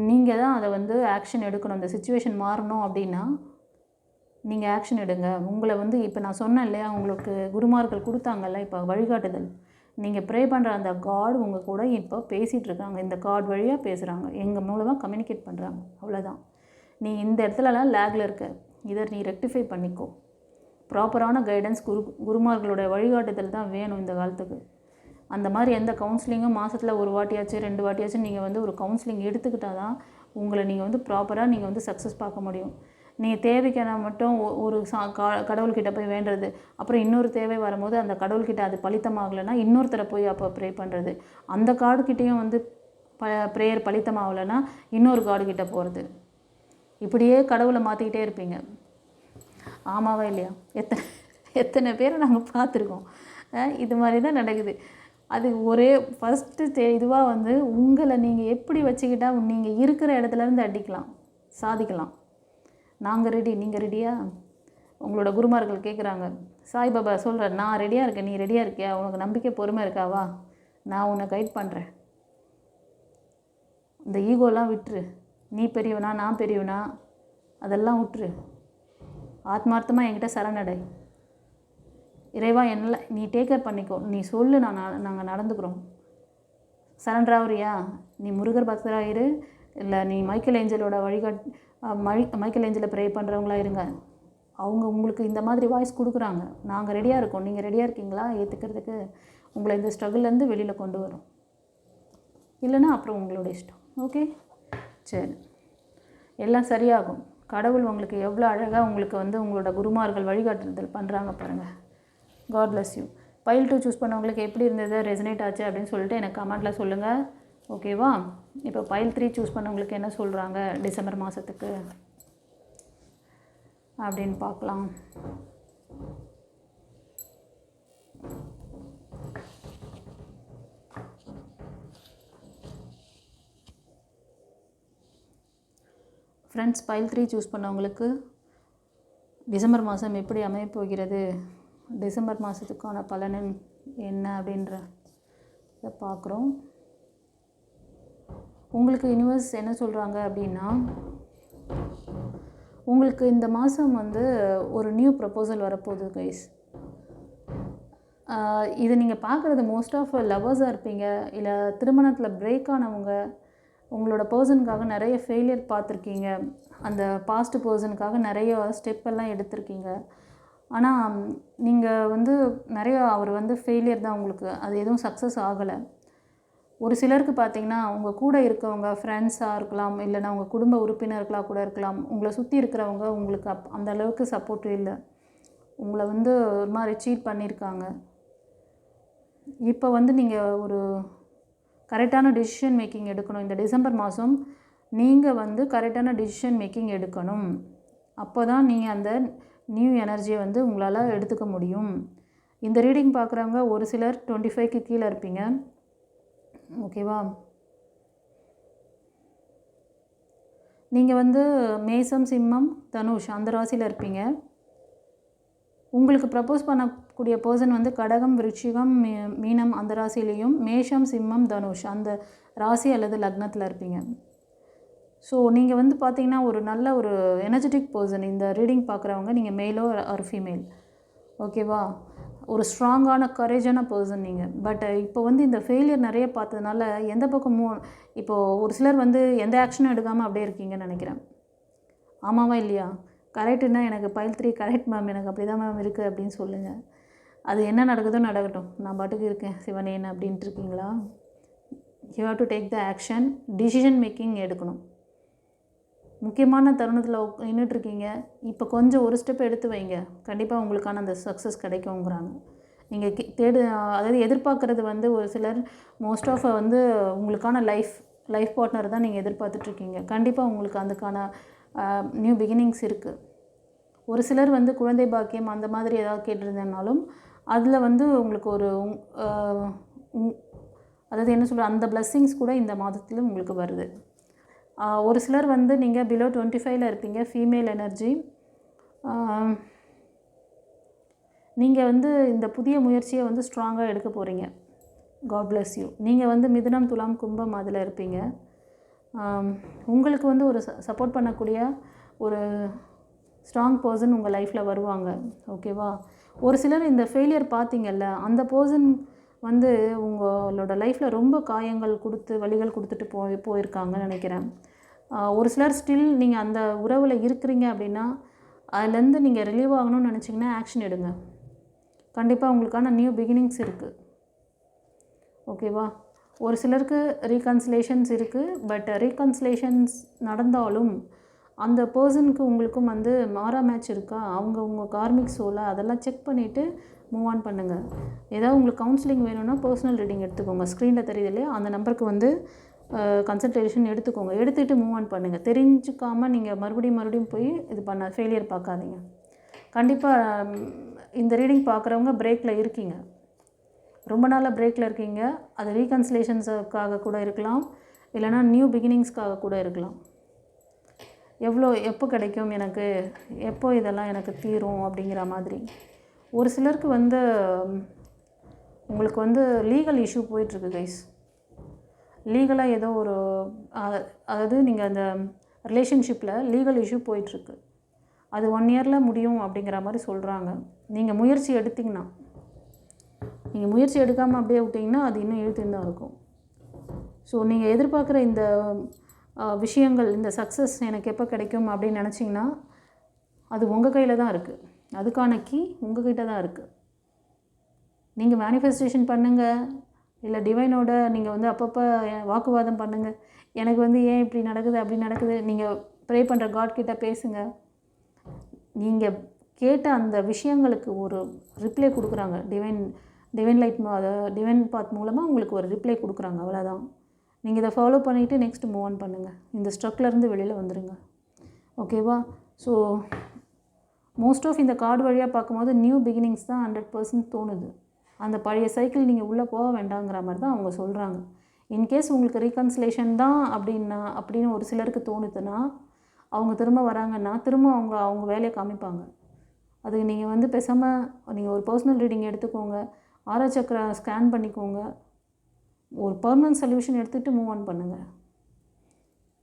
Speaker 1: நீங்கள் தான் அதை வந்து ஆக்ஷன் எடுக்கணும். இந்த சிச்சுவேஷன் மாறணும் அப்படின்னா நீங்கள் ஆக்ஷன் எடுங்க. உங்களை வந்து இப்போ நான் சொன்னேன் இல்லையா, உங்களுக்கு குருமார்கள் கொடுத்தாங்கல்ல இப்போ வழிகாட்டுதல். நீங்கள் ப்ரே பண்ணுற அந்த காட் உங்கள் கூட இப்போ பேசிகிட்டு இருக்காங்க. இந்த காட் வழியாக பேசுகிறாங்க, எங்கள் மூலமாக கம்யூனிகேட் பண்ணுறாங்க. அவ்வளோதான். நீ இந்த இடத்துலலாம் லேகில் இருக்க, இதை நீ ரெக்டிஃபை பண்ணிக்கோ. ப்ராப்பரான கைடன்ஸ் குருமார்களோட வழிகாட்டுதல் தான் வேணும் இந்த காலத்துக்கு. அந்த மாதிரி எந்த கவுன்சிலிங்கும் மாதத்தில் ஒரு வாட்டியாச்சும் 2 வாட்டியாச்சும் நீங்கள் வந்து ஒரு கவுன்சிலிங் எடுத்துக்கிட்டால் தான் உங்களை நீங்கள் வந்து ப்ராப்பராக நீங்கள் வந்து சக்ஸஸ் பார்க்க முடியும். நீங்கள் தேவைக்கான மட்டும் ஒரு கடவுள்கிட்ட போய் வேண்டுறது, அப்புறம் இன்னொரு தேவை வரும்போது அந்த கடவுள்கிட்ட அது பலித்தமாகலைன்னா இன்னொருத்தரை போய் அப்போ ப்ரே பண்ணுறது, அந்த கார்டுக்கிட்டேயும் வந்து ப்ரேயர் பலித்தமாகலைன்னா இன்னொரு கார்டுக்கிட்ட போகிறது, இப்படியே கடவுளை மாற்றிக்கிட்டே இருப்பீங்க. ஆமாவா இல்லையா? எத்தனை பேரை நாங்கள் பார்த்துருக்கோம். இது மாதிரி தான் நடக்குது. அது ஒரே ஃபஸ்ட்டு இதுவாக வந்து உங்களை நீங்கள் எப்படி வச்சுக்கிட்டால் நீங்கள் இருக்கிற இடத்துலேருந்து அடிக்கலாம், சாதிக்கலாம். நாங்கள் ரெடி, நீங்கள் ரெடியா? உங்களோட குருமார்கள் கேட்குறாங்க. சாய்பாபா சொல்கிறார், நான் ரெடியாக இருக்கேன், நீ ரெடியாக இருக்கியா? உனக்கு நம்பிக்கை பொறுமை இருக்காவா? நான் உன்னை கைட் பண்ணுறேன். இந்த ஈகோலாம் விட்டுரு. நீ பெரியவனா நான் பெரியவனா அதெல்லாம் விட்டுரு. ஆத்மார்த்தமாக என்கிட்ட சரணடை. இறைவா என்ன நீ டேக்கர் பண்ணிக்கோ, நீ சொல்லு, நாங்கள் நடந்துக்கிறோம். சரண்டர் ஆகுறியா? நீ முருகர் பக்தராக இரு, இல்லை நீ மைக்கேல் ஏஞ்சலோட மைக்கேல் ஏஞ்சலை ப்ரே பண்ணுறவங்களா இருங்க. அவங்க உங்களுக்கு இந்த மாதிரி வாய்ஸ் கொடுக்குறாங்க. நாங்கள் ரெடியாக இருக்கோம், நீங்கள் ரெடியாக இருக்கீங்களா ஏற்றுக்கிறதுக்கு? உங்களை இந்த ஸ்ட்ரகிள்லேருந்து வெளியில் கொண்டு வரும். இல்லைன்னா அப்புறம் உங்களோட இஷ்டம். ஓகே, சரி, எல்லாம் சரியாகும். கடவுள் உங்களுக்கு எவ்வளோ அழகாக உங்களுக்கு வந்து உங்களோட குருமார்கள் வழிகாட்டுதல் பண்ணுறாங்க பாருங்கள். God bless you. Pile 2 choose பண்ணவங்களுக்கு எப்படி இருந்தது, ரெசனேட் ஆச்சு அப்படின்னு சொல்லிட்டு எனக்கு கமெண்ட்டில் சொல்லுங்கள். ஓகேவா? இப்போ பைல் 3 சூஸ் பண்ணவங்களுக்கு என்ன சொல்கிறாங்க டிசம்பர் மாதத்துக்கு அப்படின்னு பார்க்கலாம். ஃப்ரெண்ட்ஸ், பைல் 3 சூஸ் பண்ணவங்களுக்கு டிசம்பர் மாதம் எப்படி அமைய போகிறது, டிசம்பர் மாதத்துக்கான பலன் என்ன அப்படின்றத பார்க்குறோம். உங்களுக்கு யூனிவர்ஸ் என்ன சொல்கிறாங்க அப்படின்னா, உங்களுக்கு இந்த மாதம் வந்து ஒரு நியூ ப்ரப்போசல் வரப்போகுது கைஸ். இது நீங்கள் பார்க்குறது மோஸ்ட் ஆஃப் லவ்வர்ஸாக இருப்பீங்க, இல்லை திருமணத்தில் பிரேக் ஆனவங்க, உங்களோட பர்சனுக்காக நிறைய ஃபெயிலியர் பார்த்துருக்கீங்க, அந்த பாஸ்ட் பர்சனுக்காக நிறைய ஸ்டெப்பெல்லாம் எடுத்திருக்கீங்க. ஆனால் நீங்கள் வந்து நிறைய அவர் வந்து ஃபெயிலியர் தான் உங்களுக்கு, அது எதுவும் சக்ஸஸ் ஆகலை. ஒரு சிலருக்கு பார்த்திங்கன்னா உங்கள் கூட இருக்கவங்க ஃப்ரெண்ட்ஸாக இருக்கலாம், இல்லைனா உங்கள் குடும்ப உறுப்பினர்களாக கூட இருக்கலாம், உங்களை சுற்றி இருக்கிறவங்க உங்களுக்கு அந்த அளவுக்கு சப்போர்ட் இல்லை, உங்களை வந்து ஒரு மாதிரி சீட் பண்ணியிருக்காங்க. இப்போ வந்து நீங்கள் ஒரு கரெக்டான டிசிஷன் மேக்கிங் எடுக்கணும். இந்த டிசம்பர் மாதம் நீங்கள் வந்து கரெக்டான டிசிஷன் மேக்கிங் எடுக்கணும். அப்போ தான் நீங்கள் அந்த நியூ எனர்ஜியை வந்து உங்களால் எடுத்துக்க முடியும். இந்த ரீடிங் பார்க்குறவங்க ஒரு சிலர் 25க்கு கீழே இருப்பீங்க. ஓகேவா? நீங்கள் வந்து மேசம், சிம்மம், தனுஷ் அந்த ராசியில் இருப்பீங்க. உங்களுக்கு ப்ரப்போஸ் பண்ணக்கூடிய பர்சன் வந்து கடகம், விருச்சிகம், மீனம் அந்த ராசிலையும், மேஷம், சிம்மம், தனுஷ் அந்த ராசி அல்லது லக்னத்தில் இருப்பீங்க. ஸோ நீங்கள் வந்து பார்த்திங்கன்னா ஒரு நல்ல ஒரு எனர்ஜெட்டிக் பர்சன். இந்த ரீடிங் பார்க்குறவங்க நீங்கள் மேலோ ஒரு ஃபீமேல். ஓகேவா? ஒரு ஸ்ட்ராங்கான கரேஜான பர்சன் நீங்கள். பட் இப்போ வந்து இந்த ஃபெயிலியர் நிறைய பார்த்ததுனால எந்த பக்கமும் இப்போது ஒரு சிலர் வந்து எந்த ஆக்ஷனும் எடுக்காமல் அப்படியே இருக்கீங்கன்னு நினைக்கிறேன். ஆமாவா இல்லையா? கரெக்டுன்னா எனக்கு பைல் 3 கரெக்ட் மேம், எனக்கு அப்படி தான் மேம் இருக்குது அப்படின்னு சொல்லுங்கள். அது என்ன நடக்குதோ நடக்கட்டும், நான் பாட்டுக்கு இருக்கேன் சிவனேன்னு அப்படின்ட்டு இருக்கீங்களா? You have to take the action. Decision making எடுக்கணும். முக்கியமான தருணத்தில் நின்றுட்டுருக்கீங்க, இப்போ கொஞ்சம் ஒரு ஸ்டெப் எடுத்து வைங்க, கண்டிப்பாக உங்களுக்கான அந்த சக்ஸஸ் கிடைக்குங்கிறாங்க. நீங்கள் அதாவது எதிர்பார்க்குறது வந்து ஒரு சிலர் மோஸ்ட் ஆஃப் வந்து உங்களுக்கான லைஃப் பார்ட்னர் தான் நீங்கள் எதிர்பார்த்துட்ருக்கீங்க. கண்டிப்பாக உங்களுக்கு அதுக்கான நியூ பிகினிங்ஸ் இருக்குது. ஒரு சிலர் வந்து குழந்தை பாக்கியம் அந்த மாதிரி ஏதாவது கேட்டிருந்தேனாலும் அதில் வந்து உங்களுக்கு ஒரு அதாவது என்ன சொல்கிற அந்த பிளஸ்ஸிங்ஸ் கூட இந்த மாதத்தில் உங்களுக்கு வருது. ஒரு சிலர் வந்து நீங்கள் பிலோ 25 இருப்பீங்க, ஃபீமேல் எனர்ஜி. நீங்கள் வந்து இந்த புதிய முயற்சியை வந்து ஸ்ட்ராங்காக எடுக்க போகிறீங்க. God bless you. நீங்கள் வந்து மிதுனம், துலாம், கும்பம் அதில் இருப்பீங்க. உங்களுக்கு வந்து ஒரு சப்போர்ட் பண்ணக்கூடிய ஒரு ஸ்ட்ராங் பர்சன் உங்கள் லைஃப்பில் வருவாங்க. ஓகேவா? ஒரு சிலர் இந்த ஃபெயிலியர் பார்த்தீங்கல்ல, அந்த பர்சன் வந்து உங்களோட லைஃப்பில் ரொம்ப காயங்கள் கொடுத்து வலிகள் கொடுத்துட்டு போயிருக்காங்கன்னு நினைக்கிறேன். ஒரு சிலர் ஸ்டில் நீங்கள் அந்த உறவில் இருக்கிறீங்க அப்படின்னா அதுலேருந்து நீங்கள் ரிலீவ் ஆகணும்னு நினச்சிங்கன்னா ஆக்ஷன் எடுங்க. கண்டிப்பாக உங்களுக்கான நியூ பிகினிங்ஸ் இருக்குது. ஓகேவா? ஒரு சிலருக்கு ரீகன்சிலேஷன்ஸ் இருக்குது. பட் ரீகன்சிலேஷன்ஸ் நடந்தாலும் அந்த பர்சனுக்கு உங்களுக்கும் வந்து மாறா மேட்ச் இருக்கா, உங்கள் கார்மிக் சோலை அதெல்லாம் செக் பண்ணிவிட்டு மூவ் ஆன் பண்ணுங்கள். ஏதாவது உங்களுக்கு கவுன்சிலிங் வேணும்னா பர்சனல் ரீடிங் எடுத்துக்கோங்க. ஸ்க்ரீனில் தெரியுது இல்லையா, அந்த நம்பருக்கு வந்து கன்சல்டேஷன் எடுத்துக்கோங்க. எடுத்துகிட்டு மூவ் ஆன் பண்ணுங்கள். தெரிஞ்சுக்காமல் நீங்கள் மறுபடியும் போய் இது ஃபெயிலியர் பார்க்காதீங்க. கண்டிப்பாக இந்த ரீடிங் பார்க்குறவங்க பிரேக்கில் இருக்கீங்க, ரொம்ப நாளாக பிரேக்கில் இருக்கீங்க. அது ரீகன்சிலேஷன்ஸுக்காக கூட இருக்கலாம், இல்லைனா நியூ பிகினிங்ஸ்க்காக கூட இருக்கலாம். எப்போ கிடைக்கும் எனக்கு, எப்போ இதெல்லாம் எனக்கு தீரும் அப்படிங்கிற மாதிரி. ஒரு சிலருக்கு வந்து உங்களுக்கு வந்து லீகல் இஷ்யூ போயிட்டுருக்கு கைஸ். லீகலாக ஏதோ ஒரு அதாவது நீங்கள் அந்த ரிலேஷன்ஷிப்பில் லீகல் இஷ்யூ போயிட்டுருக்கு. அது 1 இயரில் முடியும் அப்படிங்கிற மாதிரி சொல்கிறாங்க. நீங்கள் முயற்சி எடுத்திங்கன்னா, நீங்கள் முயற்சி எடுக்காமல் அப்படியே விட்டிங்கன்னா அது இன்னும் இழுத்துன்னு தான் இருக்கும். ஸோ நீங்கள் எதிர்பார்க்குற இந்த விஷயங்கள், இந்த சக்ஸஸ் எனக்கு எப்போ கிடைக்கும் அப்படின்னு நினச்சிங்கன்னா அது உங்கள் கையில் தான் இருக்குது. அதுக்கான கீ உங்கள் கிட்ட தான் இருக்குது. நீங்கள் மேனிஃபெஸ்டேஷன் பண்ணுங்கள், இல்லை டிவைனோட நீங்கள் வந்து அப்பப்போ வாக்குவாதம் பண்ணுங்கள். எனக்கு வந்து ஏன் இப்படி நடக்குது அப்படி நடக்குது, நீங்கள் ப்ரே பண்ணுற காட் கிட்ட பேசுங்க. நீங்கள் கேட்ட அந்த விஷயங்களுக்கு ஒரு ரிப்ளை கொடுக்குறாங்க. டிவைன் லைட் டிவைன் பாத் மூலமாக உங்களுக்கு ஒரு ரிப்ளை கொடுக்குறாங்க. அவ்வளோதான். நீங்கள் இதை ஃபாலோ பண்ணிவிட்டு நெக்ஸ்ட் மூவ் ஆன் பண்ணுங்கள். இந்த ஸ்ட்ரக்லேருந்து வெளியில் வந்துடுங்க. ஓகேவா? ஸோ மோஸ்ட் ஆஃப் இந்த கார்டு வழியாக பார்க்கும்போது நியூ பிகினிங்ஸ் தான் 100% தோணுது. அந்த பழைய சைக்கிள் நீங்கள் உள்ளே போக வேண்டாங்கிற மாதிரி தான் அவங்க சொல்கிறாங்க. இன்கேஸ் உங்களுக்கு ரீகன்சிலேஷன் தான் அப்படின்னு ஒரு சிலருக்கு தோணுதுன்னா, அவங்க திரும்ப வராங்கன்னா திரும்ப அவங்க வேலையை காமிப்பாங்க. அதுக்கு நீங்கள் வந்து பேசாமல் நீங்கள் ஒரு பர்சனல் ரீடிங் எடுத்துக்கோங்க, ஆரா சக்கரா ஸ்கேன் பண்ணிக்கோங்க, ஒரு பர்மனன்ட் சொல்யூஷன் எடுத்துகிட்டு மூவ் ஆன் பண்ணுங்கள்.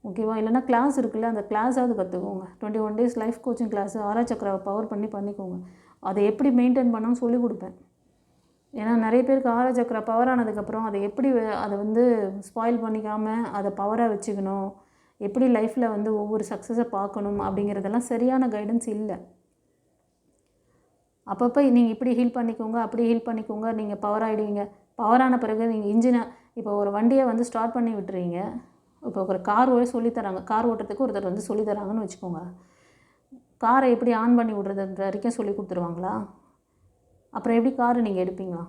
Speaker 1: ஓகேவா? இல்லைனா கிளாஸ் இருக்குல்ல, அந்த கிளாஸாவது கற்றுக்கோங்க. 21 days லைஃப் கோச்சிங் கிளாஸு ஆரா சக்கராவை பவர் பண்ணிக்கோங்க. அதை எப்படி மெயின்டைன் பண்ணணும்னு சொல்லிக் கொடுப்பேன். ஏன்னா நிறைய பேருக்கு ஆரா சக்கரா பவர் ஆனதுக்கப்புறம் அதை வந்து ஸ்பாயில் பண்ணிக்காமல் அதை பவராக வச்சுக்கணும், எப்படி லைஃப்பில் வந்து ஒவ்வொரு சக்ஸஸை பார்க்கணும் அப்படிங்கிறதெல்லாம் சரியான கைடன்ஸ் இல்லை. அப்பப்போ நீங்கள் இப்படி ஹீல் பண்ணிக்கோங்க, அப்படி ஹீல் பண்ணிக்கோங்க, நீங்கள் பவர் ஆகிடுவீங்க. பவரான பிறகு நீங்கள் இன்ஜினை இப்போ ஒரு வண்டியை வந்து ஸ்டார்ட் பண்ணி விட்டுறீங்க. இப்போ ஒரு கார் சொல்லித்தராங்க, கார் ஓட்டுறதுக்கு ஒருத்தர் வந்து சொல்லித்தராங்கன்னு வச்சுக்கோங்க. காரை எப்படி ஆன் பண்ணி விட்றதுன்ற வரைக்கும் சொல்லி கொடுத்துருவாங்களா? அப்புறம் எப்படி காரை நீங்கள் எடுப்பீங்களா?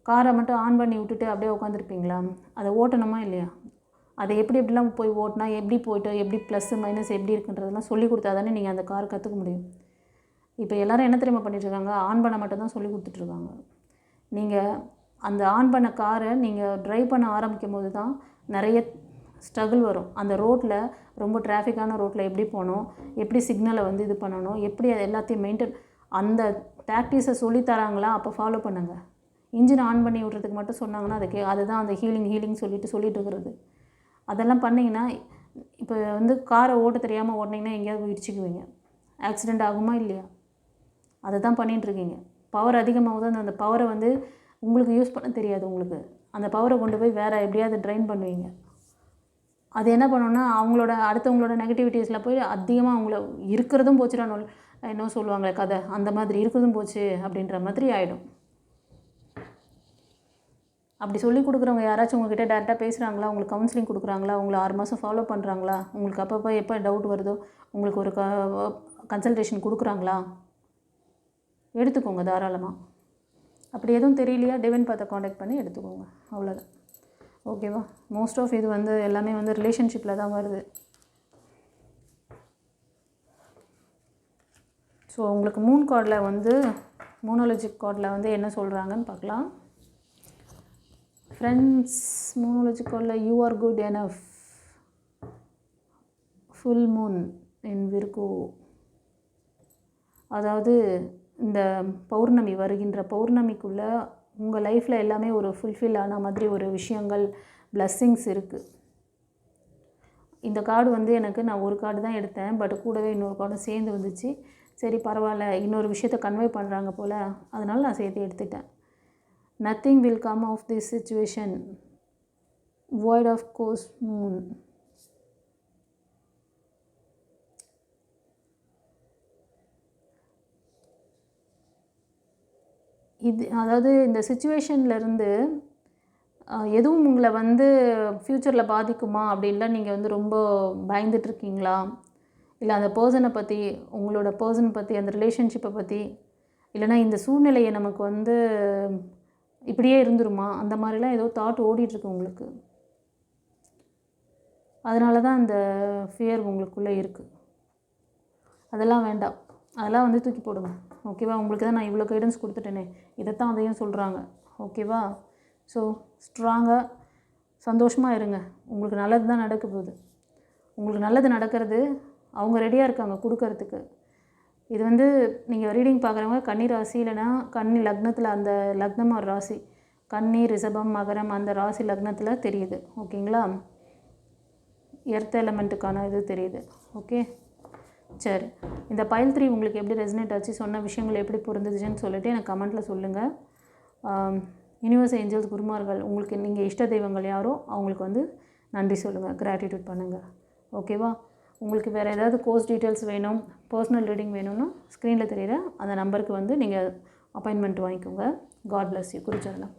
Speaker 1: காரை மட்டும் ஆன் பண்ணி விட்டுட்டு அப்படியே உட்காந்துருப்பீங்களா? அதை ஓட்டணுமா இல்லையா? அதை எப்படிலாம் போய் ஓட்டினா, எப்படி போய்ட்டு எப்படி ப்ளஸ்ஸு மைனஸ் எப்படி இருக்குன்றதெல்லாம் சொல்லி கொடுத்தா தானே நீங்கள் அந்த கார் கற்றுக்க முடியும். இப்போ எல்லோரும் என்ன தெரியுமா பண்ணிட்டுருக்காங்க, ஆன் பண்ண மட்டும் தான் சொல்லி கொடுத்துட்ருக்காங்க. நீங்கள் அந்த ஆன் பண்ண காரை நீங்கள் ட்ரைவ் பண்ண ஆரம்பிக்கும் போது தான் நிறைய ஸ்ட்ரகிள் வரும். அந்த ரோட்டில் ரொம்ப டிராஃபிக்கான ரோட்டில் எப்படி போகணும், எப்படி சிக்னலை வந்து இது பண்ணணும், எப்படி அது எல்லாத்தையும் மெயின்டைன், அந்த டாக்டிஸை சொல்லித்தராங்களா அப்போ ஃபாலோ பண்ணுங்கள். இன்ஜின் ஆன் பண்ணி விட்றதுக்கு மட்டும் சொன்னாங்கன்னா அதுதான் அந்த ஹீலிங் சொல்லிட்டு இருக்கிறது. அதெல்லாம் பண்ணிங்கன்னா இப்போ வந்து காரை ஓட்ட தெரியாமல் ஓட்டினீங்கன்னா எங்கேயாவது இடிச்சிக்குவீங்க, ஆக்சிடெண்ட் ஆகுமா இல்லையா? அதை தான் பண்ணிகிட்ருக்கீங்க. பவர் அதிகமாகுது, அந்த பவரை வந்து உங்களுக்கு யூஸ் பண்ண தெரியாது. உங்களுக்கு அந்த பவரை கொண்டு போய் வேறு எப்படியாவது ட்ரைன் பண்ணுவீங்க. அது என்ன பண்ணணும்னா அடுத்தவங்களோட நெகட்டிவிட்டிஸில் போய் அதிகமாக அவங்கள இருக்கிறதும் போச்சுடா என்ன சொல்லுவாங்களே கதை, அந்த மாதிரி இருக்கிறதும் போச்சு அப்படின்ற மாதிரி ஆகிடும். அப்படி சொல்லி கொடுக்குறவங்க யாராச்சும் உங்கள்கிட்ட டேரெக்டாக பேசுகிறாங்களா, உங்களுக்கு கவுன்சிலிங் கொடுக்குறாங்களா, உங்களை 6 மாதம் ஃபாலோ பண்ணுறாங்களா, உங்களுக்கு அப்பப்போ எப்போ டவுட் வருதோ உங்களுக்கு ஒரு கன்சல்டேஷன் கொடுக்குறாங்களா, எடுத்துக்கோங்க தாராளமாக. அப்படி எதுவும் தெரியலையா டிவைன் பாத்தை காண்டாக்ட் பண்ணி எடுத்துக்கோங்க, அவ்வளோதான். ஓகேவா? மோஸ்ட் ஆஃப் இது வந்து எல்லாமே வந்து ரிலேஷன்ஷிப்பில் தான் வருது. ஸோ உங்களுக்கு மூன் கார்டில் வந்து மூனாலஜிக் கார்டில் வந்து என்ன சொல்கிறாங்கன்னு பார்க்கலாம். ஃப்ரெண்ட்ஸ், மூனாலஜிக் கார்டில் you are good enough, full Moon in Virgo. அதாவது இந்த பௌர்ணமி வருகின்ற பௌர்ணமிக்குள்ளே உங்கள் லைஃப்பில் எல்லாமே ஒரு ஃபுல்ஃபில் ஆன மாதிரி ஒரு விஷயங்கள், பிளஸ்ஸிங்ஸ் இருக்குது. இந்த கார்டு வந்து நான் ஒரு கார்டு தான் எடுத்தேன், பட் கூடவே இன்னொரு கார்டும் சேர்ந்து வந்துச்சு. சரி பரவாயில்ல, இன்னொரு விஷயத்தை கன்வே பண்ணுறாங்க போல், அதனால் நான் சேர்த்து எடுத்துட்டேன். Nothing will come of this situation, void of course moon. அதாவது இந்த சிச்சுவேஷன்லேருந்து எதுவும் உங்களை வந்து ஃப்யூச்சரில் பாதிக்குமா அப்படின்லாம் நீங்கள் வந்து ரொம்ப பயந்துட்டுருக்கீங்களா, இல்லை அந்த பர்சனை பற்றி, உங்களோட பர்சனை பற்றி, அந்த ரிலேஷன்ஷிப்பை பற்றி, இல்லைனா இந்த சூழ்நிலையை நமக்கு வந்து இப்படியே இருந்துருமா, அந்த மாதிரிலாம் ஏதோ தாட் ஓடிட்டுருக்கு உங்களுக்கு. அதனால தான் அந்த ஃபியர் உங்களுக்குள்ளே இருக்குது. அதெல்லாம் வேண்டாம், அதெல்லாம் வந்து தூக்கி போடுங்க. ஓகேவா? உங்களுக்கு தான் நான் இவ்வளோ கைடன்ஸ் கொடுத்துட்டேனே, இதைத்தான் அதையும் சொல்கிறாங்க. ஓகேவா? ஸோ ஸ்ட்ராங்காக சந்தோஷமாக இருங்க. உங்களுக்கு நல்லது தான் நடக்க போகுது. உங்களுக்கு நல்லது நடக்கிறது, அவங்க ரெடியாக இருக்காங்க கொடுக்கறதுக்கு. இது வந்து நீங்கள் ரீடிங் பார்க்குறவங்க கன்னி ராசி, இல்லைனா கன்னி லக்னத்தில், அந்த லக்னம் ஒரு ராசி, கன்னி, ரிஷபம், மகரம் அந்த ராசி லக்னத்தில் தெரியுது. ஓகேங்களா? எர்த் எலமெண்ட்டுக்கான இது தெரியுது. ஓகே, சரி. இந்த பைல் 3 உங்களுக்கு எப்படி ரெசனேட் ஆச்சு, சொன்ன விஷயங்கள் எப்படி புரிஞ்சுதுன்னு சொல்லிவிட்டு எனக்கு கமெண்ட்டில் சொல்லுங்கள். யூனிவர்ஸ், ஏஞ்சல்ஸ், குருமார்கள், உங்களுக்கு நீங்கள் இஷ்ட தெய்வங்கள் யாரோ அவங்களுக்கு வந்து நன்றி சொல்லுங்கள், கிராட்டிடியூட் பண்ணுங்கள். ஓகேவா? உங்களுக்கு வேறு ஏதாவது கோர்ஸ் டீட்டெயில்ஸ் வேணும், பர்சனல் ரீடிங் வேணும்னா ஸ்க்ரீனில் தெரியுற அந்த நம்பருக்கு வந்து நீங்கள் அப்பாயின்மெண்ட் வாங்கிக்கோங்க. God bless you. குறிச்சரலாம்.